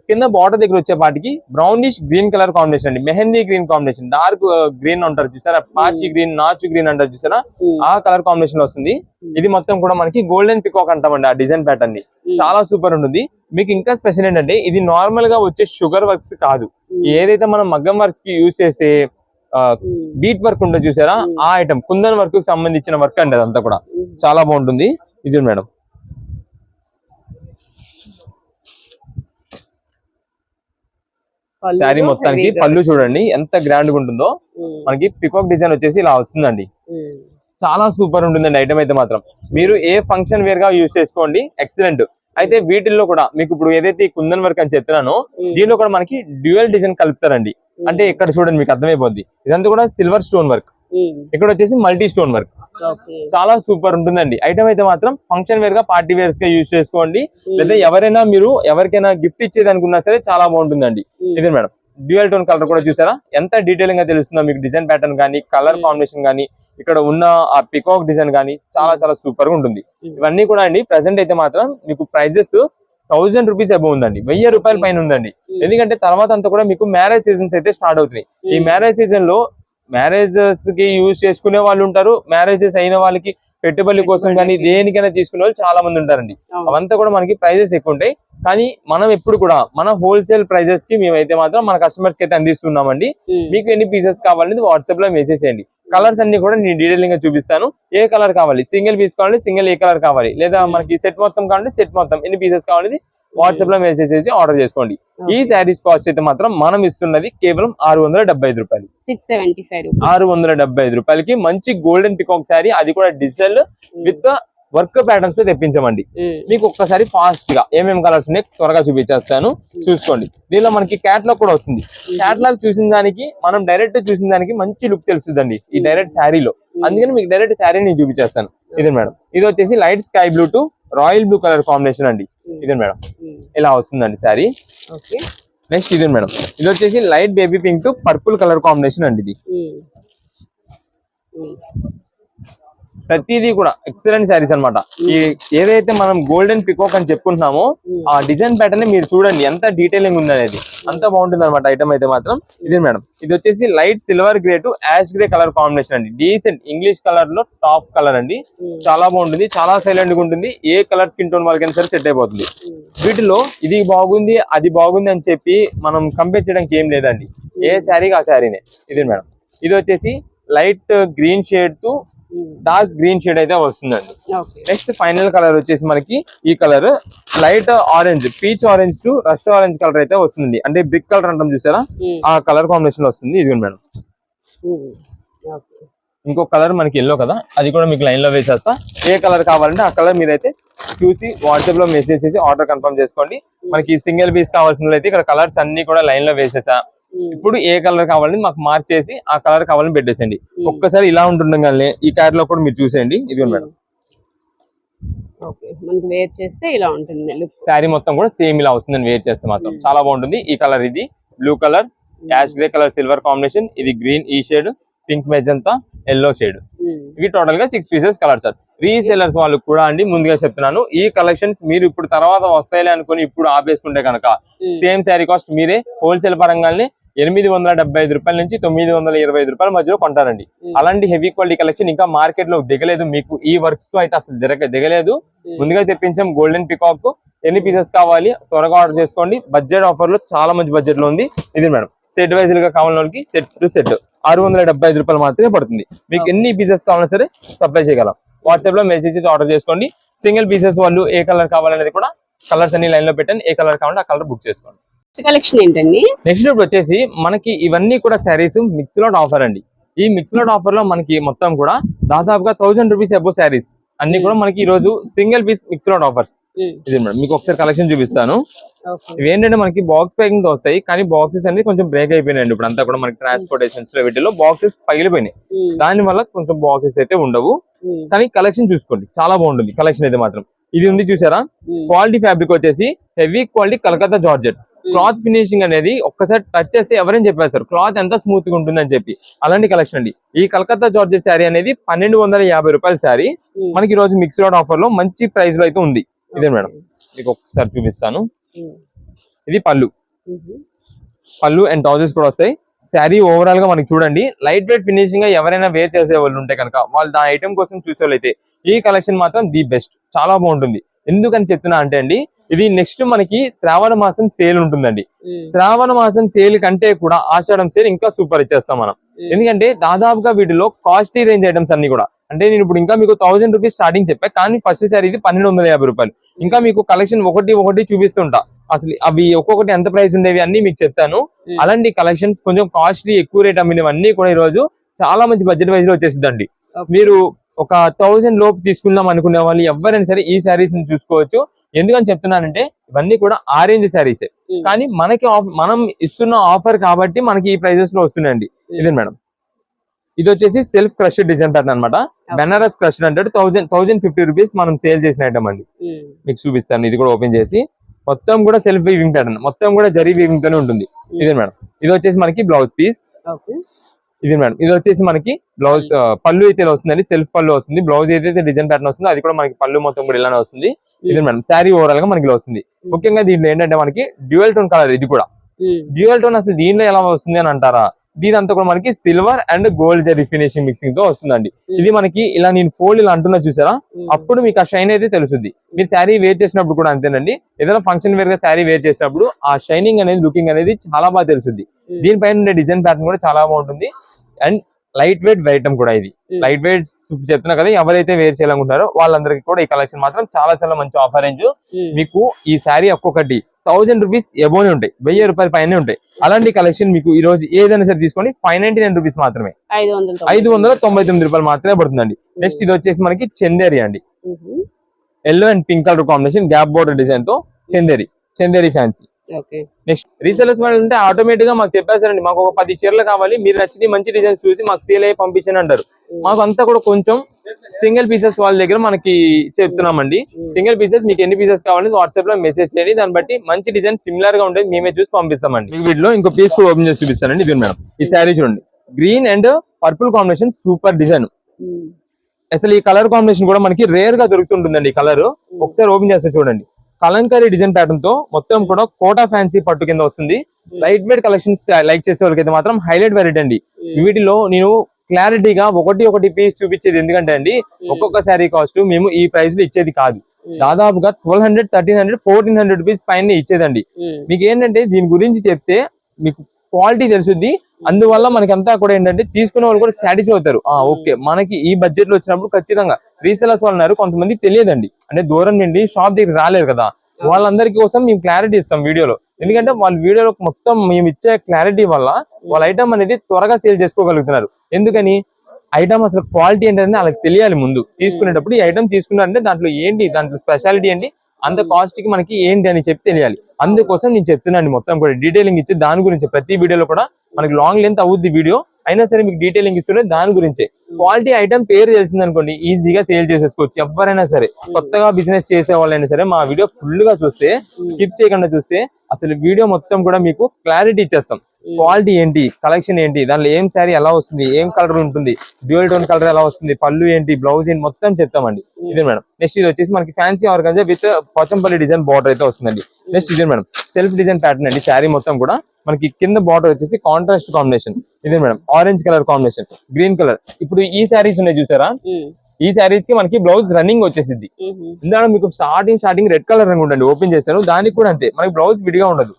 కింద బార్డర్ దగ్గర వచ్చే పాటికి బ్రౌనిష్ గ్రీన్ కలర్ కాంబినేషన్ అండి. Mehndi green combination, dark green అంటారు చూసారా, పాచి గ్రీన్, నాచు గ్రీన్ అంటారు చూసారా, ఆ కలర్ కాంబినేషన్ వస్తుంది. ఇది మొత్తం కూడా మనకి గోల్డెన్ పికాక్ అంటామండి ఆ డిజైన్ ప్యాటర్న్ ని. చాలా సూపర్ ఉంటుంది. మీకు ఇంకా స్పెషల్ ఏంటంటే ఇది నార్మల్ గా వచ్చే షుగర్ వర్క్స్ కాదు. ఏదైతే మనం మగ్గం వర్క్స్ కి యూజ్ చేసే బీట్ వర్క్ ఉంటుంది చూసారా, ఆ ఐటమ్ కుందన్ వర్క్ కి సంబంధించిన వర్క్ అండి. అదంతా కూడా చాలా బాగుంటుంది. ఇది మేడం, శారీ మొత్తానికి పళ్ళు చూడండి ఎంత గ్రాండ్ గా ఉంటుందో. మనకి పికాక్ డిజైన్ వచ్చేసి ఇలా వస్తుందండి. చాలా సూపర్ ఉంటుందండి ఐటమ్ అయితే మాత్రం. మీరు ఏ ఫంక్షన్ వేర్ గా యూజ్ చేసుకోండి, ఎక్సలెంట్. అయితే వీటిల్లో కూడా మీకు ఇప్పుడు ఏదైతే కుందన్ వర్క్ అని చెప్తున్నానో దీనిలో కూడా మనకి డ్యూయల్ డిజైన్ కలుపుతారండి. అంటే ఇక్కడ చూడండి మీకు అర్థమైపోద్ది. ఇదంతా కూడా సిల్వర్ స్టోన్ వర్క్, ఇక్కడ వచ్చేసి మల్టీ స్టోన్ వర్క్. చాలా సూపర్ ఉంటుందండి ఐటమ్ అయితే మాత్రం. ఫంక్షన్ వేర్ గా, పార్టీ వేర్స్ గా యూజ్ చేసుకోండి. లేదా ఎవరైనా మీరు ఎవరికైనా గిఫ్ట్ ఇచ్చేది అనుకున్నా సరే చాలా బాగుంటుందండి. ఇదే మేడం, డ్యూయల్ టోన్ కలర్ కూడా చూసారా ఎంత డీటెయిలింగ్ గా తెలుస్తుందో మీకు. డిజైన్ ప్యాటర్న్ కానీ, కలర్ కాంబినేషన్ కానీ, ఇక్కడ ఉన్న ఆ పికాక్ డిజైన్ కానీ చాలా చాలా సూపర్ గా ఉంటుంది. ఇవన్నీ కూడా అండి ప్రెసెంట్ అయితే మాత్రం మీకు ప్రైజెస్ 1000 రూపీస్ అబౌవ్ ఉందండి. 1000 రూపాయల పైన ఉందండి. ఎందుకంటే తర్వాత అంతా కూడా మీకు మ్యారేజ్ సీజన్స్ అయితే స్టార్ట్ అవుతున్నాయి. ఈ మ్యారేజ్ సీజన్ లో మ్యారేజెస్ కి యూజ్ చేసుకునే వాళ్ళు ఉంటారు, మ్యారేజెస్ అయిన వాళ్ళకి పెట్టుబడి కోసం కానీ దేనికైనా తీసుకునే వాళ్ళు చాలా మంది ఉంటారండి. అవంతా కూడా మనకి ప్రైజెస్ ఎక్కువ ఉంటాయి. కానీ మనం ఎప్పుడు కూడా మన హోల్సేల్ ప్రైజెస్ కి మేమైతే మాత్రం మన కస్టమర్స్ కి అయితే అందిస్తున్నామండి. మీకు ఎన్ని పీసెస్ కావాలనేది వాట్సాప్ లో మెసేజ్ చేయండి. కలర్స్ అన్ని కూడా నేను డీటెయిలింగ్ గా చూపిస్తాను. ఏ కలర్ కావాలి, సింగిల్ పీస్ కావాలి, సింగిల్ ఏ కలర్ కావాలి, లేదా మనకి సెట్ మొత్తం కావాలి, సెట్ మొత్తం ఎన్ని పీసెస్ కావాలనేది వాట్సాప్ లో మెసేజ్ చేసి ఆర్డర్ చేసుకోండి. ఈ శారీస్ కాస్ట్ అయితే మాత్రం మనం ఇస్తున్నది కేవలం 675 రూపాయలు. 675 రూపాయలకి మంచి గోల్డెన్ పికాక్ శారీ, అది కూడా డిజిటల్ విత్ వర్క్ ప్యాటర్న్స్ తో తెప్పించమండి. మీకు ఒక్కసారి ఫాస్ట్ గా ఏమేమి కలర్స్ ఉన్నాయి త్వరగా చూపించేస్తాను, చూసుకోండి. దీనిలో మనకి క్యాట్లాగ్ కూడా వస్తుంది. క్యాట్లాగ్ చూసిన దానికి, మనం డైరెక్ట్ చూసిన దానికి మంచి లుక్ తెలుస్తుందండి ఈ డైరెక్ట్ శారీలో. అందుకని మీకు డైరెక్ట్ శారీ నేను చూపించేస్తాను. ఇదే మేడం, ఇది వచ్చేసి light sky blue to royal blue colour combination అండి. ఇదే మేడం, ఇలా వస్తుందండి శారీ. నెక్స్ట్ ఇదే మేడం, ఇది వచ్చేసి light baby pink to purple colour combination అండి. ఇది ప్రతిదీ కూడా ఎక్సలెంట్ శారీస్ అనమాట. ఈ ఏదైతే మనం గోల్డెన్ పికాక్ అని చెప్పుకుంటున్నామో ఆ డిజైన్ ప్యాటర్న్ మీరు చూడండి ఎంత డీటెయిలింగ్ ఉంది అనేది. అంత బాగుంటుంది అనమాట ఐటమ్ అయితే మాత్రం. ఇదే మేడం, ఇది వచ్చేసి light silver grey to ash grey colour combination అండి. డీసెంట్ ఇంగ్లీష్ కలర్ లో టాప్ కలర్ అండి. చాలా బాగుంటుంది, చాలా సైలెంట్ గా ఉంటుంది. ఏ కలర్ స్కిన్ టోన్ వాళ్ళకైనా సరే సెట్ అయిపోతుంది. వీటిలో ఇది బాగుంది, అది బాగుంది అని చెప్పి మనం కంపేర్ చేయడానికి ఏం లేదండి. ఏ శారీకి ఆ శారీనే. ఇదే మేడం, ఇది వచ్చేసి light green shade to dark green shade అయితే వస్తుందండి. నెక్స్ట్ ఫైనల్ కలర్ వచ్చేసి మనకి ఈ colour light orange, peach orange to rust orange colour అయితే వస్తుంది. అంటే బ్రిక్ కలర్ అంటాం చూసారా, ఆ కలర్ కాంబినేషన్ వస్తుంది. ఇది మేడం, ఇంకో కలర్ మనకి ఎల్లో కదా, అది కూడా మీకు లైన్ లో వేసేస్తా. ఏ కలర్ కావాలంటే ఆ కలర్ మీరైతే చూసి వాట్సాప్ లో మెసేజ్ చేసి ఆర్డర్ కన్ఫర్మ్ చేసుకోండి. మనకి సింగిల్ పీస్ కావాల్సిన అయితే ఇక్కడ కలర్స్ అన్ని కూడా లైన్ లో వేసేసా. ఇప్పుడు ఏ కలర్ కావాలని మాకు మార్క్ చేసి ఆ కలర్ కావాలని పెట్టేసేయండి. ఒక్కసారి ఇలా ఉంటుండగానే ఈ క్యాట్ లో కూడా మీరు చూసేయండి. ఇది మేడం మనకి వేర్ చేస్తే ఇలా ఉంటుంది. శారీ మొత్తం కూడా సేమ్ ఇలా వస్తుందని వేర్ చేస్తే మాత్రం చాలా బాగుంటుంది. ఈ కలర్ ఇది blue colour, ash grey colour silver combination, ఇది గ్రీన్ ఈ shade, pink magenta, yellow shade. ఇవి టోటల్ గా 6 పీసెస్ కలర్ సార్. రీసేలర్స్ వాళ్ళు కూడా అండి ముందుగా చెప్తున్నాను, ఈ కలెక్షన్స్ మీరు ఇప్పుడు తర్వాత వస్తాయిలే అనుకుని ఇప్పుడు ఆపేసుకుంటే కనుక సేమ్ శారీ కాస్ట్ మీరే హోల్సేల్ పరంగానే 875 రూపాయల నుంచి 925 రూపాయల మధ్యలో కొంటారండి. అలాంటి హెవీ క్వాలిటీ కలెక్షన్ ఇంకా మార్కెట్ లో దిగలేదు. మీకు ఈ వర్క్స్ తో అయితే అసలు దిగలేదు. ముందుగా తెప్పించాం గోల్డెన్ పికాక్. ఎన్ని పీసెస్ కావాలి త్వరగా ఆర్డర్ చేసుకోండి. బడ్జెట్ ఆఫర్ లో చాలా మంచి బడ్జెట్ లో ఉంది. ఇది మేడం సెట్ వైజ్ గా కావాలని వాళ్ళకి సెట్ టు సెట్ 675 రూపాయలు మాత్రమే పడుతుంది. మీకు ఎన్ని పీసెస్ కావాలన్నా సరే సప్లై చేయగలం. వాట్సాప్ లో మెసేజ్ చేసి ఆర్డర్ చేసుకోండి. సింగిల్ పీసెస్ వాళ్ళు ఏ కలర్ కావాలనేది కూడా కలర్స్ అన్ని లైన్ లో పెట్టండి. ఏ కలర్ కావాలంటే ఆ కలర్ బుక్ చేసుకోండి. కలెక్షన్ ఏంటండి నెక్స్ట్ ఇప్పుడు వచ్చేసి మనకి ఇవన్నీ కూడా శారీస్ మిక్స్ లాట్ ఆఫర్ అండి. ఈ మిక్స్ లాట్ ఆఫర్ లో మనకి మొత్తం కూడా దాదాపుగా 1000 రూపీస్ అబౌవ్ శారీస్ అన్ని కూడా మనకి ఈ రోజు single piece mix lot offers. ఇది మేడం మీకు ఒకసారి కలెక్షన్ చూపిస్తాను. ఇవి ఏంటంటే మనకి బాక్స్ ప్యాకింగ్ తో వస్తాయి, కానీ బాక్సెస్ అనేది కొంచెం బ్రేక్ అయిపోయినాయండి. ఇప్పుడు అంతా కూడా మనకి ట్రాన్స్పోర్టేషన్స్ లో వీటిలో బాక్సెస్ పగిలిపోయినాయి. దాని వల్ల కొంచెం బాక్సెస్ అయితే ఉండవు, కానీ కలెక్షన్ చూసుకోండి చాలా బాగుంటుంది కలెక్షన్ అయితే మాత్రం. ఇది ఉంది చూసారా, క్వాలిటీ ఫ్యాబ్రిక్ వచ్చేసి heavy quality Calcutta georgette. Cloth finishing అనేది ఒక్కసారి టచ్ చేస్తే ఎవరైనా చెప్పేస్తారు క్లాత్ ఎంత స్మూత్ గా ఉంటుంది అని చెప్పి. అలాంటి కలెక్షన్ అండి. ఈ కలకత్తా జార్జెట్ శారీ అనేది 1250 రూపాయల శారీ మనకి ఈ రోజు మిక్స్ లాట్ ఆఫర్ లో మంచి ప్రైస్ లో అయితే ఉంది. ఇదే మేడం మీకు ఒకసారి చూపిస్తాను. ఇది పళ్ళు అండ్ ట్రౌజర్స్ కూడా వస్తాయి. శారీ ఓవరాల్ గా మనకి చూడండి లైట్ వెయిట్ ఫినిషింగ్ గా ఎవరైనా వేర్ చేసే వాళ్ళు ఉంటే కనుక వాళ్ళు దాని ఐటమ్ కోసం చూసే వాళ్ళు అయితే ఈ కలెక్షన్ మాత్రం ది బెస్ట్, చాలా బాగుంటుంది. ఎందుకని చెప్తున్నా అంటే అండి, ఇది నెక్స్ట్ మనకి శ్రావణ మాసం సేల్ ఉంటుందండి. శ్రావణ మాసం సేల్ కంటే కూడా ఆషాఢం సేల్ ఇంకా సూపర్ ఇచ్చేస్తాం మనం. ఎందుకంటే దాదాపుగా వీటిలో కాస్ట్లీ రేంజ్ ఐటమ్స్ అన్ని కూడా, అంటే నేను ఇప్పుడు ఇంకా మీకు 1000 రూపీస్ స్టార్టింగ్ చెప్పా, కానీ ఫస్ట్ శారీ ఇది 1250 రూపాయలు. ఇంకా మీకు కలెక్షన్ ఒకటి చూపిస్తుంటా, అసలు అవి ఒక్కొక్కటి ఎంత ప్రైస్ ఉండేవి అన్ని మీకు చెప్తాను. అలాంటి కలెక్షన్స్ కొంచెం కాస్ట్లీ ఎక్కువ రేట్ అమ్మినవన్నీ కూడా ఈ రోజు చాలా మంచి బడ్జెట్ వైజ్ లో వచ్చేసిందండి. మీరు ఒక 1000 లోపు తీసుకుందాం అనుకునే వాళ్ళు ఎవరైనా సరే ఈ శారీస్ ని చూసుకోవచ్చు. ఎందుకని చెప్తున్నానంటే ఇవన్నీ కూడా ఆరెంజ్ శారీసే, కానీ మనకి మనం ఇస్తున్న ఆఫర్ కాబట్టి మనకి ఈ ప్రైజెస్ లో వస్తున్నాయండి. ఇదే మేడం ఇది వచ్చేసి సెల్ఫ్ క్రష్డ్ డిజైన్ ప్యాటర్న్ అనమాట. బెనారస్ క్రష్డ్ అంటే 1050 రూపీస్ మనం సేల్ చేసిన ఐటమ్ అండి. మీకు చూపిస్తాను. ఇది కూడా ఓపెన్ చేసి మొత్తం కూడా సెల్ఫ్ వీవింగ్ ప్యాటర్న్, మొత్తం కూడా జరీ వీవింగ్ తోనే ఉంటుంది. ఇదే మేడం ఇది వచ్చేసి మనకి బ్లౌజ్ పీస్. ఇది మేడం ఇది వచ్చేసి మనకి బ్లౌజ్ పళ్ళు అయితే వస్తుందండి, సెల్ఫ్ పళ్ళు వస్తుంది. బ్లౌజ్ ఏదైతే డిజైన్ ప్యాటర్న్ వస్తుందో అది కూడా మనకి పళ్ళు మొత్తం కూడా ఇలానే వస్తుంది. ఇది మేడం శారీ ఓవరాల్ గా మనకి వస్తుంది. ముఖ్యంగా దీంట్లో ఏంటంటే మనకి డ్యూయల్ టోన్ కలర్. ఇది కూడా డ్యూయల్ టోన్ అసలు దీంట్లో ఎలా వస్తుంది అని అంటారా, దీని అంతా కూడా మనకి silver and gold zari finishing mixing తో వస్తుందండి. ఇది మనకి ఇలా నేను ఫోల్డ్ ఇలా అంటున్నా చూసారా, అప్పుడు మీకు ఆ షైన్ అయితే తెలుస్తుంది. మీరు శారీ వేర్ చేసినప్పుడు కూడా అంతేనండి, ఏదైనా ఫంక్షన్ వేర్ గా శారీ వేర్ చేసినప్పుడు ఆ షైనింగ్ అనేది లుకింగ్ అనేది చాలా బాగా తెలుస్తుంది. దీనిపైన ఉండే డిజైన్ ప్యాటర్న్ కూడా చాలా బాగుంటుంది. అండ్ లైట్ వెయిట్ ఐటమ్ కూడా, ఇది లైట్ వెయిట్ చెప్తున్నా కదా, ఎవరైతే వేర్ చేయాలనుకుంటారో వాళ్ళందరికీ కూడా ఈ కలెక్షన్ మాత్రం చాలా చాలా మంచి ఆఫర్ రేంజ్. మీకు ఈ శారీ ఒక్కొక్కటి 1000 రూపీస్ ఎబోనే ఉంటాయి, 1000 రూపాయల పైనే ఉంటాయి. అలాంటి కలెక్షన్ మీకు ఈ రోజు ఏదైనా సరే తీసుకోండి 599 రూపీస్ మాత్రమే, 599 రూపాయలు మాత్రమే పడుతుందండి. నెక్స్ట్ ఇది వచ్చేసి మనకి చందేరి అండి. Yellow and pink colour combination gap border design తో చందేరి ఫ్యాన్సీ. నెక్స్ట్ రీసెలర్స్ వాళ్ళు అంటే ఆటోమేటిక్ గా మాకు చెప్పేసారండి, మాకు ఒక 10 చీరలు కావాలి, మీరు నచ్చిన మంచి డిజైన్స్ చూసి మాకు సేల్ అయ్యి పంపించండి అంటారు. మాకు అంతా కూడా కొంచెం సింగిల్ పీసెస్ వాళ్ళ దగ్గర మనకి చెప్తున్నామండి. సింగిల్ పీసెస్ మీకు ఎన్ని పీసెస్ కావాలని వాట్సాప్ లో మెసేజ్ చేయండి, దాన్ని బట్టి మంచి డిజైన్ సిమిలర్ గా ఉండేది మేమే చూసి పంపిస్తామండి. మీకు వీటిలో ఇంకో పీస్ కూడా ఓపెన్ చేసి చూపిస్తానండి. ఇది మేడం ఈ శారీ చూడండి, green and purple combination super design. అసలు ఈ కలర్ కాంబినేషన్ కూడా మనకి రేర్ గా దొరుకుతుంటుందండి. ఈ కలర్ ఒకసారి ఓపెన్ చేస్తే చూడండి, కలంకారీ డిజైన్ ప్యాటర్న్ తో మొత్తం కూడా కోటా ఫ్యాన్సీ పట్టు కింద వస్తుంది. లైట్ వెయిట్ కలెక్షన్స్ లైక్ చేసే వాళ్ళకైతే మాత్రం హైలైట్ వెరైటీ అండి. వీటిలో నేను క్లారిటీగా ఒకటి పీస్ చూపించేది ఎందుకంటే అండి, ఒక్కొక్క శారీ కాస్ట్ మేము ఈ ప్రైస్ లో ఇచ్చేది కాదు, దాదాపుగా 1200, 1300, 1400 రూపీస్ పైన ఇచ్చేదండి. మీకు ఏంటంటే దీని గురించి చెప్తే మీకు క్వాలిటీ తెలుసుద్ది. అందువల్ల మనకి అంతా కూడా ఏంటంటే తీసుకునే వాళ్ళు కూడా సాటిస్ఫై అవుతారు. ఓకే మనకి ఈ బడ్జెట్ లో వచ్చినప్పుడు ఖచ్చితంగా రీసెలర్స్ వాళ్ళు ఉన్నారు, కొంతమంది తెలియదండి, అంటే దూరం నుండి షాప్ దగ్గర రాలేరు కదా, వాళ్ళందరికీ కోసం మేము క్లారిటీ ఇస్తాం వీడియోలో. ఎందుకంటే వాళ్ళ వీడియోలో మొత్తం మేము ఇచ్చే క్లారిటీ వల్ల వాళ్ళ ఐటమ్ అనేది త్వరగా సేల్ చేసుకోగలుగుతున్నారు. ఎందుకని ఐటమ్ అసలు క్వాలిటీ ఏంటంటే వాళ్ళకి తెలియాలి ముందు తీసుకునేటప్పుడు. ఈ ఐటమ్ తీసుకున్నారంటే దాంట్లో ఏంటి, దాంట్లో స్పెషాలిటీ ఏంటి, అంత కాస్ట్ కి మనకి ఏంటి అని చెప్పి తెలియాలి. అందుకోసం నేను చెప్తున్నాను మొత్తం కూడా డీటెయిలింగ్ ఇచ్చి దాని గురించి ప్రతి వీడియోలో కూడా మనకి లాంగ్ లెంత్ అవుద్ది వీడియో అయినా సరే మీకు డీటెయిలింగ్ ఇస్తుంటే దాని గురించే. క్వాలిటీ ఐటమ్ పేరు తెలిసింది అనుకోండి ఈజీగా సేల్ చేసేసుకోవచ్చు. ఎవరైనా సరే కొత్తగా బిజినెస్ చేసే వాళ్ళైనా సరే మా వీడియో ఫుల్ గా చూస్తే, స్కిప్ చేయకుండా చూస్తే అసలు వీడియో మొత్తం కూడా మీకు క్లారిటీ ఇచ్చేస్తాం. క్వాలిటీ ఏంటి, కలెక్షన్ ఏంటి, దాంట్లో ఏం శారీ ఎలా వస్తుంది, ఏం కలర్ ఉంటుంది, డ్యూయల్ టోన్ కలర్ ఎలా వస్తుంది, పళ్ళు ఏంటి, బ్లౌజ్ ఏంటి మొత్తం చెప్తామండి. ఇదే మేడం. నెక్స్ట్ ఇది వచ్చేసి మనకి fancy organza with Pochampally design border అయితే వస్తుందండి. నెక్స్ట్ ఇదే మేడం సెల్ఫ్ డిజైన్ ప్యాటర్న్ అండి. శారీ మొత్తం కూడా మనకి కింద బార్డర్ వచ్చేసి కాంట్రాస్ట్ కాంబినేషన్. ఇదే madam orange colour combination, green colour. ఇప్పుడు ఈ శారీస్ ఉన్నాయి చూసారా, ఈ శారీస్ కి మనకి బ్లౌజ్ రన్నింగ్ వచ్చేసింది. ఇందులో మీకు స్టార్టింగ్ రెడ్ కలర్ రంగు ఉండండి, ఓపెన్ చేశాను దానికి కూడా అంతే, మనకి బ్లౌజ్ విడిగా ఉండదు.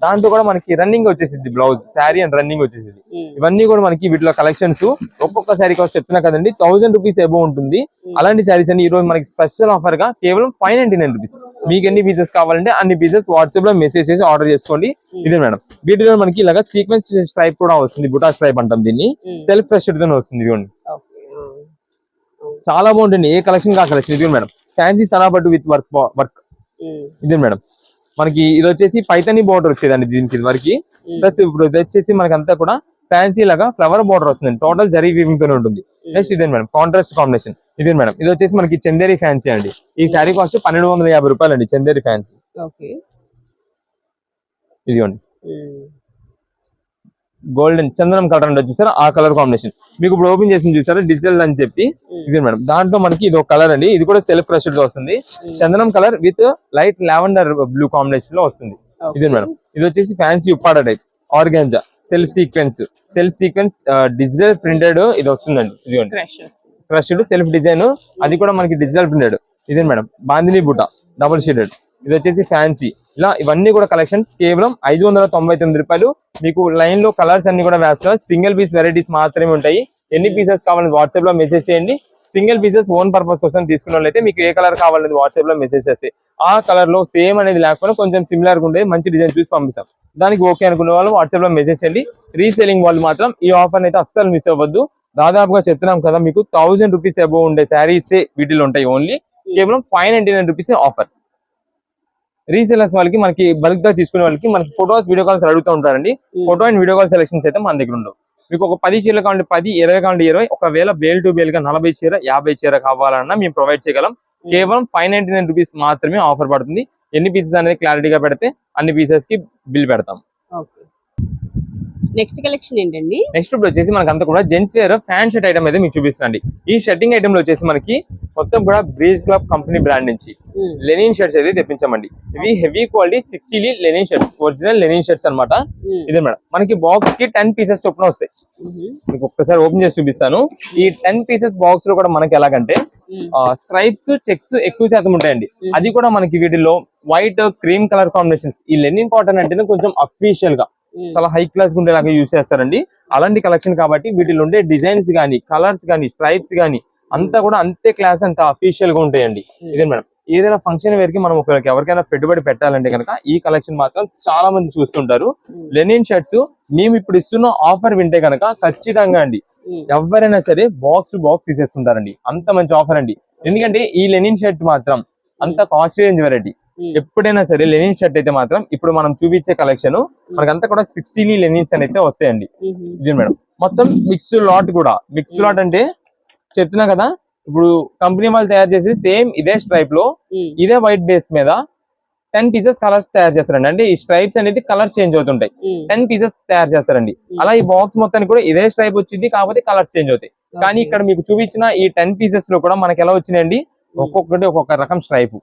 దాంతో కూడా మనకి రన్నింగ్ వచ్చేసింది బ్లౌజ్, శారీ అండ్ రన్నింగ్ వచ్చేసింది. ఇవన్నీ కూడా మనకి వీటిలో కలెక్షన్స్. ఒక్కొక్క శారీ కాస్ట్ చెప్తున్నా కదండి 1000 రూపీస్ అబౌవ్ ఉంటుంది. అలాంటి శారీస్ అన్ని ఈ రోజు మనకి స్పెషల్ ఆఫర్ గా కేవలం 599 రూపీస్. మీకు ఎన్ని పీసెస్ కావాలంటే అన్ని పీసెస్ వాట్సాప్ లో మెసేజ్ చేసి ఆర్డర్ చేసుకోండి. ఇదే మేడం. వీటిలో మనకి ఇలాగా సీక్వెన్స్ స్ట్రైప్ కూడా వస్తుంది, బుటా స్ట్రైప్ అంటాం దీన్ని. సెల్ఫ్ ప్రెషర్ తో వస్తుంది ఇవ్వండి, చాలా బాగుంటుంది. ఏ కలెక్షన్ కా కలెక్షన్. ఇది మేడం ఫ్యాన్సీ సనాపట్టు విత్ వర్క్. ఇదే మేడం మనకి ఇది వచ్చేసి పైతని బోర్డర్ వచ్చేదండి దీనికి వరకు. ప్లస్ ఇప్పుడు ఇది వచ్చేసి మనకి అంతా కూడా ఫ్యాన్సీ లాగా ఫ్లవర్ బోర్డర్ వస్తుంది, టోటల్ జరీ వీవింగ్ తోనే ఉంటుంది. నెక్స్ట్ ఇదే మేడం కాంట్రాస్ట్ కాంబినేషన్. ఇదే మేడం ఇది వచ్చేసి మనకి చందేరి ఫ్యాన్సీ అండి. ఈ శారీ కాస్ట్ 1250 రూపాయలు అండి, చందేరి ఫ్యాన్సీ. ఇదిగోండి గోల్డెన్ చందనం కలర్ అంటే చూసారా, ఆ కలర్ కాంబినేషన్. మీకు ఇప్పుడు ఓపెన్ చేసి చూసారా డిజిటల్ అని చెప్పి. ఇదే మేడం దాంట్లో మనకి ఇది ఒక కలర్ అండి, ఇది కూడా సెల్ఫ్ ప్రెషర్ తో వస్తుంది. చందనం colour with light lavender blue combination లో వస్తుంది. ఇదే మేడం ఇది వచ్చేసి fancy Uppada type organza self sequence digital printed ఇది వస్తుందండి. ఇదిగోండి క్రష్డ్ సెల్ఫ్ డిజైన్, అది కూడా మనకి డిజిటల్ ప్రింటెడ్. ఇదే మేడం బాందిని బుట్ట డబుల్ షేడెడ్. ఇది వచ్చేసి ఫ్యాన్సీ. ఇలా ఇవన్నీ కూడా కలెక్షన్ కేవలం 599 రూపాయలు. మీకు లైన్ లో కలర్స్ అన్ని కూడా వేస్తారు. సింగిల్ పీస్ వెరైటీస్ మాత్రమే ఉంటాయి. ఎన్ని పీసెస్ కావాలని వాట్సాప్ లో మెసేజ్ చేయండి. సింగిల్ పీసెస్ ఓన్ పర్పస్ కోసం తీసుకున్న వాళ్ళైతే మీకు ఏ కలర్ కావాలని వాట్సాప్ లో మెసేజ్ చేస్తే ఆ కలర్ లో సేమ్ అనేది లేకపోతే కొంచెం సిమిలర్ గా ఉండేది మంచి డిజైన్ చూసి పంపిస్తాం. దానికి ఓకే అనుకునే వాళ్ళు వాట్సాప్ లో మెసేజ్ చేయండి. రీసేలింగ్ వాళ్ళు మాత్రం ఈ ఆఫర్ అయితే అస్సలు మిస్ అవ్వద్దు. దాదాపుగా చెప్తున్నాం కదా మీకు 1000 రూపీస్ అబౌవ్ ఉండే శారీస్ వీటిలో ఉంటాయి. ఓన్లీ కేవలం 599 రూపీస్ ఆఫర్. రీసేలర్స్ వాళ్ళకి మనకి బల్క్ గా తీసుకునే వాళ్ళకి మనకి ఫోటోస్ వీడియో కాల్స్ అడుగుతూ ఉంటారండి. Photo and video call selections అయితే మన దగ్గర ఉండవు. మీకు ఒక 10 చీరలు కావాలంటే 10, 20 కావాలంటే 20, ఒకవేళ బేల్ టు బేల్ గా 40 చీర 50 చీర కావాలన్నా మేము ప్రొవైడ్ చేయగలం. కేవలం 599 రూపీస్ మాత్రమే ఆఫర్ పడుతుంది. ఎన్ని పీసెస్ అనేది క్లారిటీగా పెడితే అన్ని పీసెస్ కి బిల్ పెడతాం. నెక్స్ట్ కలెక్షన్ ఏంటండి? నెక్స్ట్ ఇప్పుడు వచ్చేసి మనకి అంతా కూడా gents wear fan shirt item అయితే మీకు చూపిస్తాండి. ఈ షర్టింగ్ ఐటమ్ లో వచ్చేసి మనకి మొత్తం కూడా బ్రీజ్ క్లబ్ కంపెనీ బ్రాండ్ నుంచి లెనిన్ షర్ట్స్ అయితే తెప్పించామండి. ఇవి heavy quality 60 linen shirts, original linen shirts అనమాట. ఇదే మేడం మనకి బాక్స్ కి 10 పీసెస్ చొప్పున వస్తాయి. మీకు ఒక్కసారి ఓపెన్ చేసి చూపిస్తాను. ఈ 10 పీసెస్ బాక్స్ లో కూడా మనకి ఎలాగంటే స్ట్రైప్స్ చెక్స్ ఎక్కువ శాతం ఉంటాయండి. అది కూడా మనకి వీటిలో వైట్ క్రీమ్ కలర్ కాంబినేషన్స్. ఈ లెనిన్ కాటన్ అంటేనే కొంచెం అఫీషియల్ గా చాలా హై క్లాస్ ఉండేలాగా యూజ్ చేస్తారండి. అలాంటి కలెక్షన్ కాబట్టి వీటిలో ఉండే డిజైన్స్ గానీ కలర్స్ గానీ స్ట్రైప్స్ గానీ అంతా కూడా అంతే క్లాస్, అంత అఫీషియల్ గా ఉంటాయండి. ఇదే మేడం ఏదైనా ఫంక్షన్ వేర్ కి మనం ఎవరికైనా పెట్టుబడి పెట్టాలంటే కనుక ఈ కలెక్షన్ మాత్రం చాలా మంది చూస్తుంటారు. లెనిన్ షర్ట్స్ మేము ఇప్పుడు ఇస్తున్న ఆఫర్ వింటే కనుక ఖచ్చితంగా అండి ఎవరైనా సరే బాక్స్ తీసేసుకుంటారండి. అంత మంచి ఆఫర్ అండి. ఎందుకంటే ఈ లెనిన్ షర్ట్ మాత్రం అంత కాస్ట్ రేంజ్ వెరైటీ. ఎప్పుడైనా సరే లెనిన్ షర్ట్ అయితే మాత్రం ఇప్పుడు మనం చూపించే కలెక్షన్ మనకంతా కూడా 60 లెనిన్స్ అని అయితే వస్తాయండి. ఇది మేడం మొత్తం మిక్స్ లాట్ కూడా. మిక్స్ లాట్ అంటే చెప్తున్నా కదా, ఇప్పుడు కంపెనీ వాళ్ళు తయారు చేసి సేమ్ ఇదే స్ట్రైప్ లో ఇదే వైట్ బేస్ మీద 10 పీసెస్ కలర్స్ తయారు చేస్తారండి. అంటే ఈ స్ట్రైప్స్ అనేది కలర్స్ చేంజ్ అవుతుంటాయి. 10 పీసెస్ తయారు చేస్తారండి. అలా ఈ బాక్స్ మొత్తానికి కూడా ఇదే స్ట్రైప్ వచ్చింది, కాకపోతే కలర్స్ చేంజ్ అవుతాయి. కానీ ఇక్కడ మీకు చూపించిన ఈ 10 పీసెస్ లో కూడా మనకి ఎలా వచ్చినాయండి, ఒక్కొక్కటి ఒక్కొక్క రకం స్ట్రైప్.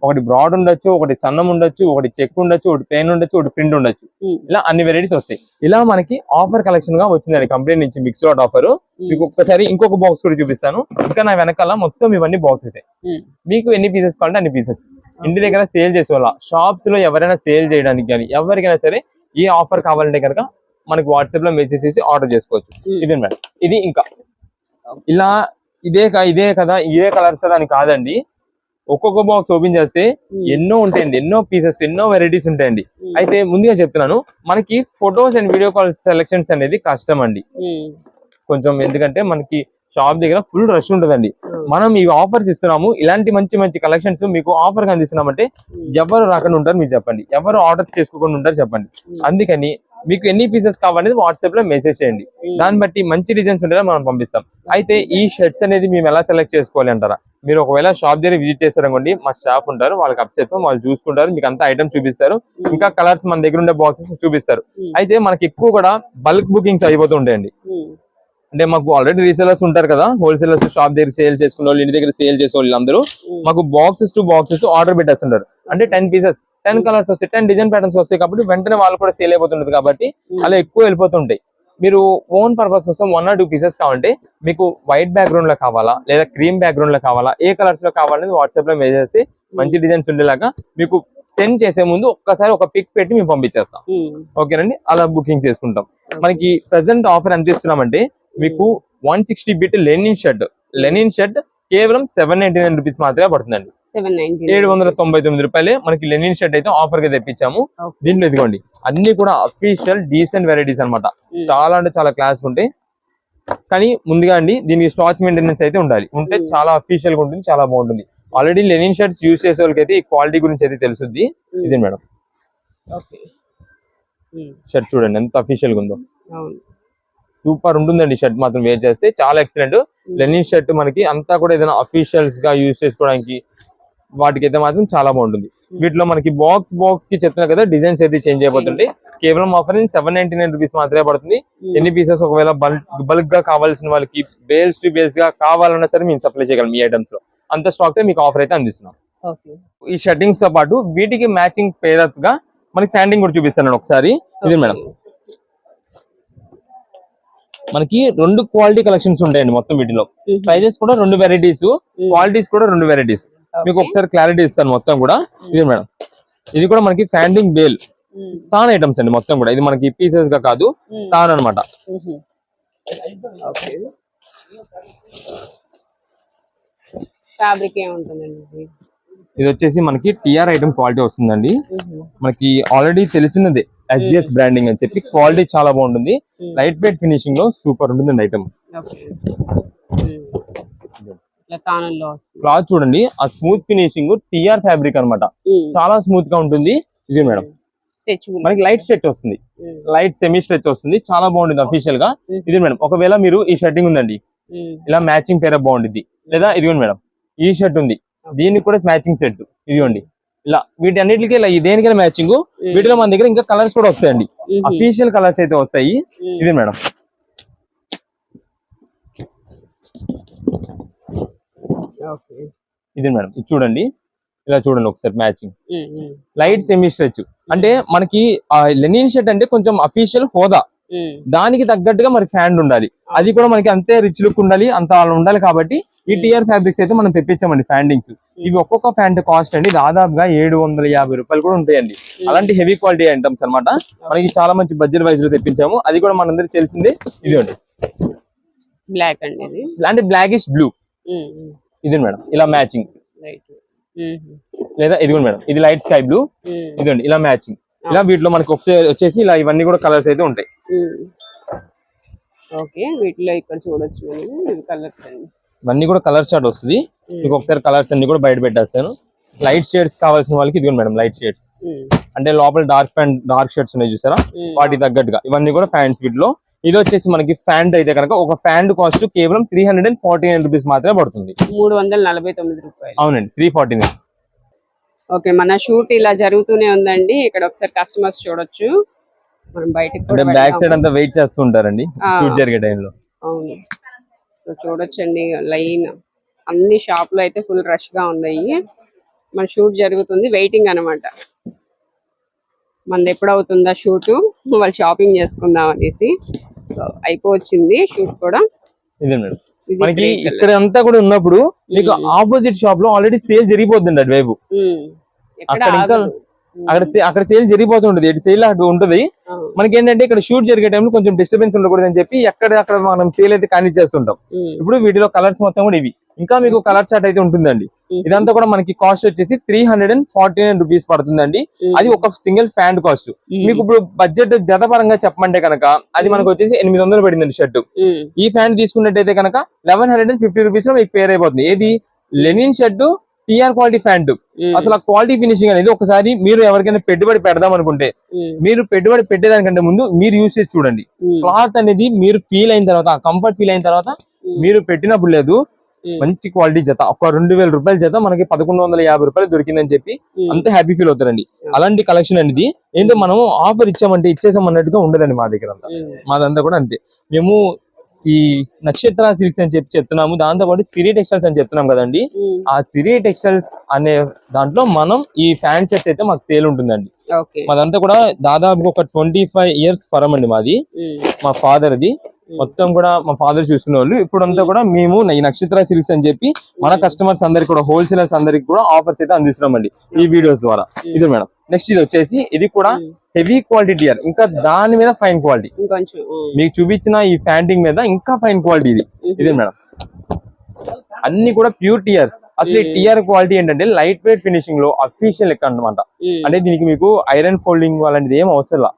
ఒకటి బ్రాడ్ ఉండొచ్చు, ఒకటి సన్నం ఉండొచ్చు, ఒకటి చెక్ ఉండొచ్చు, ఒకటి ప్లెయిన్ ఉండొచ్చు, ఒకటి ప్రింట్ ఉండొచ్చు. ఇలా అన్ని వెరైటీస్ వస్తాయి. ఇలా మనకి ఆఫర్ కలెక్షన్ గా వచ్చిందండి కంపెనీ నుంచి మిక్స్ లాట్ ఆఫర్. మీకు ఒక్కసారి ఇంకొక బాక్స్ కూడా చూపిస్తాను. ఇంకా నా వెనకాల మొత్తం ఇవన్నీ బాక్సెస్. మీకు ఎన్ని పీసెస్ కావాలంటే అన్ని పీసెస్. ఇంటి దగ్గర సేల్ చేసే వాళ్ళ షాప్స్ లో ఎవరైనా సేల్ చేయడానికి కానీ ఎవరికైనా సరే ఈ ఆఫర్ కావాలంటే కనుక మనకి వాట్సాప్ లో మెసేజ్ చేసి ఆర్డర్ చేసుకోవచ్చు. ఇదే మేడం. ఇది ఇంకా ఇలా ఇదే కదా ఇదే కలర్స్ కదా అని కాదండి. ఒక్కొక్క బాక్స్ ఓపెన్ చేస్తే ఎన్నో ఉంటాయండి, ఎన్నో పీసెస్, ఎన్నో వెరైటీస్ ఉంటాయండి. అయితే ముందుగా చెప్తున్నాను, మనకి photos and video call selections అనేది కష్టం అండి. కొంచెం ఎందుకంటే మనకి షాప్ దగ్గర ఫుల్ రష్ ఉంటదండి. మనం ఈ ఆఫర్స్ ఇస్తున్నాము, ఇలాంటి మంచి మంచి కలెక్షన్స్ మీకు ఆఫర్ గా అందిస్తున్నామంటే ఎవరు రాకుండా ఉంటారు మీరు చెప్పండి, ఎవరు ఆర్డర్స్ చేసుకోకుండా ఉంటారు చెప్పండి. అందుకని మీకు ఎన్ని పీసెస్ కావాలనేది వాట్సాప్ లో మెసేజ్ చేయండి, దాన్ని బట్టి మంచి డిజైన్స్ ఉండేలా మనం పంపిస్తాం. అయితే ఈ షర్ట్స్ అనేది మేము ఎలా సెలెక్ట్ చేసుకోవాలి అంటారా, మీరు ఒకవేళ షాప్ దగ్గర విజిట్ చేస్తారనుకోండి, మా స్టాఫ్ ఉంటారు, వాళ్ళకి అప్ చెప్తాం, వాళ్ళు చూసుకుంటారు, మీకు అంతా ఐటమ్స్ చూపిస్తారు, ఇంకా కలర్స్ మన దగ్గర ఉండే బాక్సెస్ చూపిస్తారు. అయితే మనకి ఎక్కువ కూడా బల్క్ బుకింగ్స్ అయిపోతూ ఉంటాయండి. అంటే మాకు ఆల్రెడీ రీసేలర్స్ ఉంటారు కదా, హోల్సేలర్స్ షాప్ దగ్గర సేల్ చేసుకునే వాళ్ళు, ఇంటి దగ్గర సేల్ చేసే వాళ్ళు అందరూ మాకు బాక్సెస్ టు బాక్సెస్ ఆర్డర్ పెట్టేస్తుంటారు. అంటే 10 పీసెస్ 10 కలర్స్ వస్తాయి, 10 డిజైన్ ప్యాటర్న్స్ వస్తాయి కాబట్టి వెంటనే వాళ్ళు కూడా సేల్ అయిపోతుంటది కాబట్టి అలా ఎక్కువ వెళ్ళిపోతుంటాయి. మీరు ఓన్ పర్పస్ కోసం 1 or 2 పీసెస్ కావాలంటే మీకు వైట్ బ్యాక్గ్రౌండ్ లో కావాలా లేదా క్రీమ్ బ్యాక్గ్రౌండ్ లో కావాలా, ఏ కలర్స్ లో కావాలనేది వాట్సాప్ లో మెసేజ్ చేసి మంచి డిజైన్స్ ఉండేలాగా మీకు సెండ్ చేసే ముందు ఒక్కసారి ఒక పిక్ పెట్టి మేము పంపించేస్తాం. ఓకేనండి, అలా బుకింగ్ చేసుకుంటాం. మనకి ప్రెసెంట్ ఆఫర్ ఎంత ఇస్తున్నామంటే మీకు 160 బిట్ లెనిన్ షర్ట్ కేవలం 799 రూపీస్ మాత్రమే పడుతుందండి. 799 రూపాయలే మనకి లెనిన్ షర్ట్ అయితే ఆఫర్ గా తెప్పించాము. దీంట్లో ఇదిగోండి అన్ని కూడా అఫీషియల్ డీసెంట్ వెరైటీస్ అన్నమాట. చాలా అంటే చాలా క్లాస్ ఉంటాయి, కానీ ముందుగా అండి దీనికి స్టాక్ మెయింటెనెన్స్ అయితే ఉండాలి, ఉంటే చాలా అఫీషియల్ గా ఉంటుంది, చాలా బాగుంటుంది. ఆల్రెడీ లెనిన్ షర్ట్స్ యూజ్ చేసే వాళ్ళకి అయితే ఈ క్వాలిటీ గురించి అయితే తెలుస్తుంది. ఇది మేడం షర్ట్ చూడండి ఎంత అఫీషియల్ గా ఉందో, సూపర్ ఉంటుందండి షర్ట్ మాత్రం వేర్ చేస్తే చాలా ఎక్సలెంట్. లెనిన్ షర్ట్ మనకి అంతా కూడా ఏదైనా అఫీషియల్స్ గా యూజ్ చేసుకోవడానికి వాటికైతే మాత్రం చాలా బాగుంటుంది. వీటిలో మనకి బాక్స్ కి చెప్తున్నా కదా డిజైన్స్ అయితే చేంజ్ అయిపోతుంటాయి. కేవలం ఆఫర్ 799 రూపీస్ మాత్రమే పడుతుంది. ఎన్ని పీసెస్ ఒకవేళ బల్క్ గా కావాల్సిన వాళ్ళకి బేల్స్ టు బేల్స్ గా కావాలన్నా సరే మేము సప్లై చేయగలం ఈ ఐటమ్స్ లో, అంత స్టాక్ మీకు ఆఫర్ అయితే అందిస్తున్నాం. ఈ షర్టింగ్స్ తో పాటు వీటికి మ్యాచింగ్ పేరప్ గా మనకి శాండింగ్ కూడా చూపిస్తాను ఒకసారి. ఇది మేడం మనకి 2 క్వాలిటీ కలెక్షన్స్ ఉంటాయండి మొత్తం వీటిలో. ప్రైజెస్ కూడా 2 వెరైటీస్, క్వాలిటీస్ కూడా 2 వెరైటీస్. మీకు ఒకసారి క్లారిటీ ఇస్తాను మొత్తం కూడా. ఇది మేడం ఇది కూడా మనకి శాండింగ్ బేల్ తాన్ ఐటమ్స్ అండి మొత్తం కూడా. ఇది మనకి పీసెస్ గా కాదు, తాన్ అనమాట. ఫ్యాబ్రిక్ ఏముంటుందండి? ఇది వచ్చేసి మనకి టిఆర్ ఐటమ్ క్వాలిటీ వస్తుందండి. మనకి ఆల్రెడీ తెలిసినదే ఎస్జిఎస్ బ్రాండింగ్ అని చెప్పి, క్వాలిటీ చాలా బాగుంటుంది, లైట్ వెయిట్ ఫినిషింగ్ లో సూపర్ ఉంటుందండి ఐటమ్. క్లాత్ చూడండి ఆ స్మూత్ ఫినిషింగ్, టిఆర్ ఫ్యాబ్రిక్ అన్నమాట, చాలా స్మూత్ గా ఉంటుంది. ఇది మేడం మనకి లైట్ స్ట్రెచ్ వస్తుంది, లైట్ సెమీ స్ట్రెచ్ వస్తుంది, చాలా బాగుంటుంది అఫీషియల్ గా. ఇది మేడం ఒకవేళ మీరు ఈ షర్టింగ్ ఉందండి ఇలా మ్యాచింగ్ పేర బాగుంటుంది, లేదా ఇదిగోండి మేడం ఈ షర్ట్ ఉంది దీనికి కూడా మ్యాచింగ్ సెట్ ఇదిగోండి ఇలా, వీటి అన్నిటికీ ఇలా దేనికైనా మ్యాచింగ్. వీటిలో మన దగ్గర ఇంకా కలర్స్ కూడా వస్తాయండి, అఫీషియల్ కలర్స్ అయితే వస్తాయి. ఇది మేడం ఇది మేడం ఇది చూడండి, ఇలా చూడండి ఒకసారి మ్యాచింగ్ లైట్ సెమీ స్ట్రెచ్. అంటే మనకి లెనిన్ షర్ట్ అంటే కొంచెం అఫీషియల్ హోదా, దానికి తగ్గట్టుగా మరి ఫ్యాంట్ ఉండాలి, అది కూడా మనకి అంతే రిచ్ లుక్ ఉండాలి, అంత ఉండాలి. కాబట్టి ఈ టిఆర్ ఫ్యాబ్రిక్స్ అయితే మనం తెప్పించామండి ఫ్యాండింగ్స్. ఇవి ఒక్కొక్క ఫ్యాంట్ కాస్ట్ అండి దాదాపుగా 750 రూపాయలు కూడా ఉంటాయండి. అలాంటి హెవీ క్వాలిటీ ఐటమ్స్ అనమాట. మనకి చాలా మంచి బడ్జెట్ వైజ్ లో తెప్పించాము, అది కూడా మనందరికి తెలిసిందే. ఇదిగోండి బ్లాక్ అండి, ఇది ఇలాంటి బ్లాకిష్ బ్లూ. ఇది మేడం ఇలా మ్యాచింగ్, లేదా ఇదిగోండి మేడం ఇది లైట్ స్కై బ్లూ. ఇదిగోండి ఇలా మ్యాచింగ్. ఇలా వీటిలో మనకి వచ్చేసి ఇలా ఇవన్నీ కూడా కలర్స్ అయితే ఉంటాయి. ఓకే వీటిలో ఇక్కడ చూడొచ్చు కలర్స్ అండి, ఇవన్నీ కూడా కలర్ షార్ట్ వస్తుంది. మీకు ఒకసారి కలర్స్ అన్ని కూడా బయట పెట్టేస్తాను. లైట్ షేడ్స్ కావాల్సిన వాళ్ళకి ఇదిగోండి మేడం లైట్ షేడ్స్, అంటే లోపల డార్క్ షేడ్స్ ఉన్నాయి చూసారా, వాటి తగ్గట్టుగా ఇవన్నీ కూడా ఫ్యాంట్స్ వీటిలో. ఇది వచ్చేసి మనకి ఫ్యాంట్ అయితే కనుక ఒక ఫ్యాంట్ కాస్ట్ కేవలం 349 రూపీస్ మాత్రమే పడుతుంది. 349 రూపాయలు. అవునండి 349. ఓకే మన షూట్ ఇలా జరుగుతూనే ఉందండి, ఇక్కడ ఒకసారి కస్టమర్స్ చూడొచ్చు. మనం బయటకు బ్యాక్ సైడ్ అంతా వెయిట్ చేస్తుంటారండి షూట్ జరిగే టైంలో. అవును సో చూడొచ్చండి లైన్ అన్ని షాప్ లో అయితే ఫుల్ రష్ గా ఉన్నాయి. మన షూట్ జరుగుతుంది, వెయిటింగ్ అనమాట. మనది ఎప్పుడు అవుతుందా షూట్, వాళ్ళు షాపింగ్ చేసుకుందాం అనేసి. సో అయిపోవచ్చింది షూట్ కూడా. ఇదే మేడం మనకి ఇక్కడ అంతా కూడా ఉన్నప్పుడు మీకు ఆపోజిట్ షాప్ లో ఆల్రెడీ సేల్ జరిగిపోతుంది అటువైపు. అక్కడ ఇంకా అక్కడ సేల్ జరిగిపోతుంటది, ఎటు సేల్ అటు ఉంటది. మనకి ఏంటంటే ఇక్కడ షూట్ జరిగే టైంలో కొంచెం డిస్టర్బెన్స్ ఉండకూడదు అని చెప్పి అక్కడ మనం సేల్ అయితే కానిచ్చేస్తుంటాం. ఇప్పుడు వీటిలో కలర్స్ మొత్తం కూడా ఇవి ఇంకా మీకు కలర్ చార్ట్ అయితే ఉంటుందండి. ఇదంతా కూడా మనకి కాస్ట్ వచ్చేసి 349 రూపీస్ పడుతుందండి. అది ఒక సింగిల్ ఫ్యాన్ కాస్ట్. మీకు ఇప్పుడు బడ్జెట్ జత పరంగా చెప్పమంటే కనుక అది మనకు వచ్చేసి 800 పడిందండి షర్ట్. ఈ ఫ్యాన్ తీసుకున్నట్టయితే కనుక 1150 రూపీస్ లో మీకు పేర్ అయిపోతుంది. ఏది linen shirt TR quality pant. అసలు ఆ క్వాలిటీ ఫినిషింగ్ అనేది ఒకసారి మీరు ఎవరికైనా పెట్టుబడి పెడదాం అనుకుంటే మీరు పెట్టుబడి పెట్టేదానికంటే ముందు మీరు యూజ్ చేసి చూడండి. క్లాత్ అనేది మీరు ఫీల్ అయిన తర్వాత కంఫర్ట్ ఫీల్ అయిన తర్వాత మీరు పెట్టినప్పుడు లేదు మంచి క్వాలిటీ జత ఒక 2000 రూపాయల జత మనకి 1150 రూపాయలు దొరికిందని చెప్పి అంత హ్యాపీ ఫీల్ అవుతారండి. అలాంటి కలెక్షన్ అనేది ఏంటో మనం ఆఫర్ ఇచ్చామంటే ఇచ్చేసాం అన్నట్టుగా ఉండదండి మా దగ్గర అంతా. మాదంతా కూడా అంతే. మేము ఈ నక్షత్ర సిల్క్స్ అని చెప్పి చెప్తున్నాము, దాంతో పాటు సిరి టెక్స్టైల్స్ అని చెప్తున్నాం కదండి. ఆ సిరి టెక్స్టైల్స్ అనే దాంట్లో మనం ఈ ఫ్యాన్ షర్ట్స్ అయితే మాకు సేల్ ఉంటుందండి. మాదంతా కూడా దాదాపు ఒక 25 years ఫరం అండి మాది. మా ఫాదర్ ది మొత్తం కూడా మా ఫాదర్ చూసుకునే వాళ్ళు. ఇప్పుడంతా కూడా మేము ఈ నక్షత్ర సిల్క్స్ అని చెప్పి మన కస్టమర్స్ అందరికి కూడా హోల్సేలర్స్ అందరికి కూడా ఆఫర్స్ అయితే అందిస్తున్నామండి ఈ వీడియోస్ ద్వారా. ఇది మేడం. నెక్స్ట్ ఇది వచ్చేసి ఇది కూడా హెవీ క్వాలిటీ టియర్, ఇంకా దాని మీద ఫైన్ క్వాలిటీ. మీకు చూపించిన ఈ ఫ్యాంటింగ్ మీద ఇంకా ఫైన్ క్వాలిటీ ఇది. ఇదే మేడం. అన్ని కూడా ప్యూర్ టియర్స్. అసలు ఈ టియర్ క్వాలిటీ ఏంటంటే లైట్ వెయిట్ ఫినిషింగ్ లో అఫీషియల్ లెక్క అనమాట. అంటే దీనికి మీకు ఐరన్ ఫోల్డింగ్ అలాంటిది ఏం అవసరం.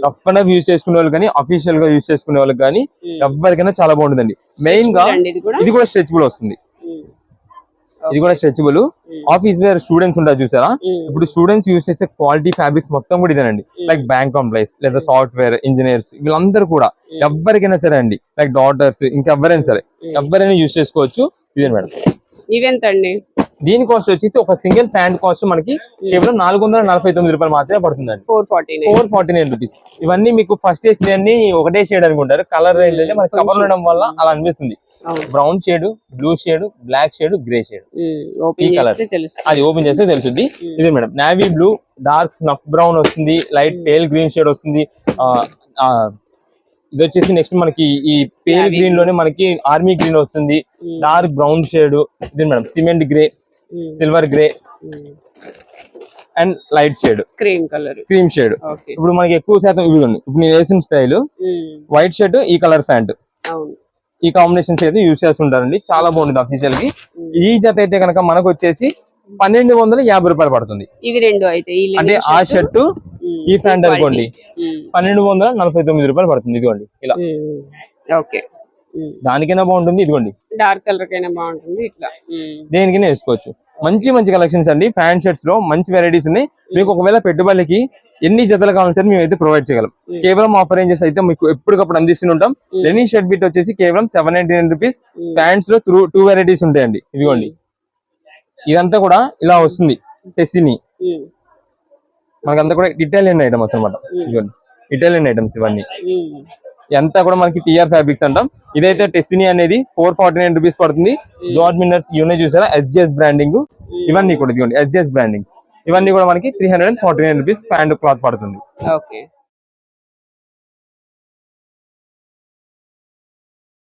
రఫ్ అండ్ రఫ్ యూజ్ చేసుకునే వాళ్ళు కానీ అఫీషియల్ గా యూజ్ చేసుకునే వాళ్ళకి కానీ ఎవరికైనా చాలా బాగుంటుందండి. మెయిన్ గా ఇది కూడా స్ట్రెచబుల్ వస్తుంది. ఇది కూడా స్ట్రెచబుల్. ఆఫీస్ వేర్ స్టూడెంట్స్ ఉంటారు చూసారా, ఇప్పుడు స్టూడెంట్స్ యూజ్ చేసే క్వాలిటీ ఫ్యాబ్రిక్స్ మొత్తం కూడా ఇదేనండి. లైక్ బ్యాంక్ ఎంప్లాయీస్ లేదా సాఫ్ట్వేర్ ఇంజనీర్స్ వీళ్ళందరూ కూడా ఎవరికైనా సరే అండి, లైక్ డాటర్స్ ఇంకెవరైనా సరే ఎవరైనా యూజ్ చేసుకోవచ్చు. ఇదే మేడం. ఇవెంతండి? దీని కాస్ట్ వచ్చేసి ఒక సింగిల్ ఫ్యాంట్ కాస్ట్ మనకి కేవలం 449 రూపాయలు మాత్రమే పడుతుందండి. 449 రూపీస్. ఇవన్నీ మీకు ఫస్ట్ వేసి అన్ని ఒకటే షేడ్ అనుకుంటారు. కలర్ ఏంటంటే మనకి కవర్ ఉండడం వల్ల అలా అనిపిస్తుంది. Brown shade, blue shade, black shade, grey shade. ఈ కలర్ అది ఓపెన్ చేస్తే తెలుస్తుంది. ఇదే madam. Navy blue, dark snuff brown వస్తుంది, లైట్ పేల్ గ్రీన్ షేడ్ వస్తుంది. ఇది వచ్చేసి నెక్స్ట్ మనకి ఈ పేల్ గ్రీన్ లోనే మనకి ఆర్మీ గ్రీన్ వస్తుంది, డార్క్ బ్రౌన్ షేడ్. ఇది madam cement grey, silver grey and light shade cream shade. ఇప్పుడు మనకి ఎక్కువ శాతం ఇవి ఉన్నాయి. ఇప్పుడు నేను వేసిన స్టైల్ వైట్ షర్ట్, ఈ కలర్ ప్యాంట్, ఈ కాంబినేషన్స్ అయితే యూజ్ చేస్తుంటారండి. చాలా బాగుంటుంది అఫీషియల్ కి. ఈ జత అయితే కనుక మనకు వచ్చేసి 1250 రూపాయలు పడుతుంది. ఇవి రెండు అయితే అంటే ఆ షర్ట్ ఈ ప్యాంట్ అనుకోండి 1249 రూపాయలు పడుతుంది. ఇదిగోండి ఇలా. దానికైనా బాగుంటుంది, ఇదిగోండి డార్క్ కలర్ కైనా బాగుంటుంది, ఇట్లా దేనికైనా వేసుకోవచ్చు. మంచి మంచి కలెక్షన్స్ అండి. ఫ్యాన్ షర్ట్స్ లో మంచి వెరైటీస్ ఉన్నాయి. మీకు ఒకవేళ పెట్టుబడికి ఎన్ని జతలు కావాలి సరే మేము అయితే ప్రొవైడ్ చేయగలం. కేవలం ఆఫర్ రేంజెస్ అయితే మీకు ఎప్పటికప్పుడు అందిస్తుంటాం. లెనిన్ షర్ట్ బిట్ వచ్చేసి కేవలం 799 రూపీస్. ఫ్యాన్స్ లో 2 వెరైటీస్ ఉంటాయండి. ఇదిగోండి ఇదంతా కూడా ఇలా వస్తుంది. టెస్సిని మనకంతా కూడా ఇటాలియన్ ఐటమ్స్ అనమాట. ఇదిగోండి ఇటాలియన్ ఐటమ్స్ ఇవన్నీ. ఎంత కూడా మనకి టిఆర్ ఫ్యాబ్రిక్స్ అంటాం. ఇదైతే టెస్సిని అనేది 449 రూపీస్ పడుతుంది. జార్జ్ మిన్నర్స్ యూనే చూసారా, ఎస్జిఎస్ బ్రాండింగ్. ఇవన్నీ కూడా ఇదిగోండి ఎస్జిఎస్ బ్రాండింగ్స్. ఇవన్నీ కూడా మనకి 349 రూపీస్ ఫ్యాంట్ క్లాత్ పడుతుంది.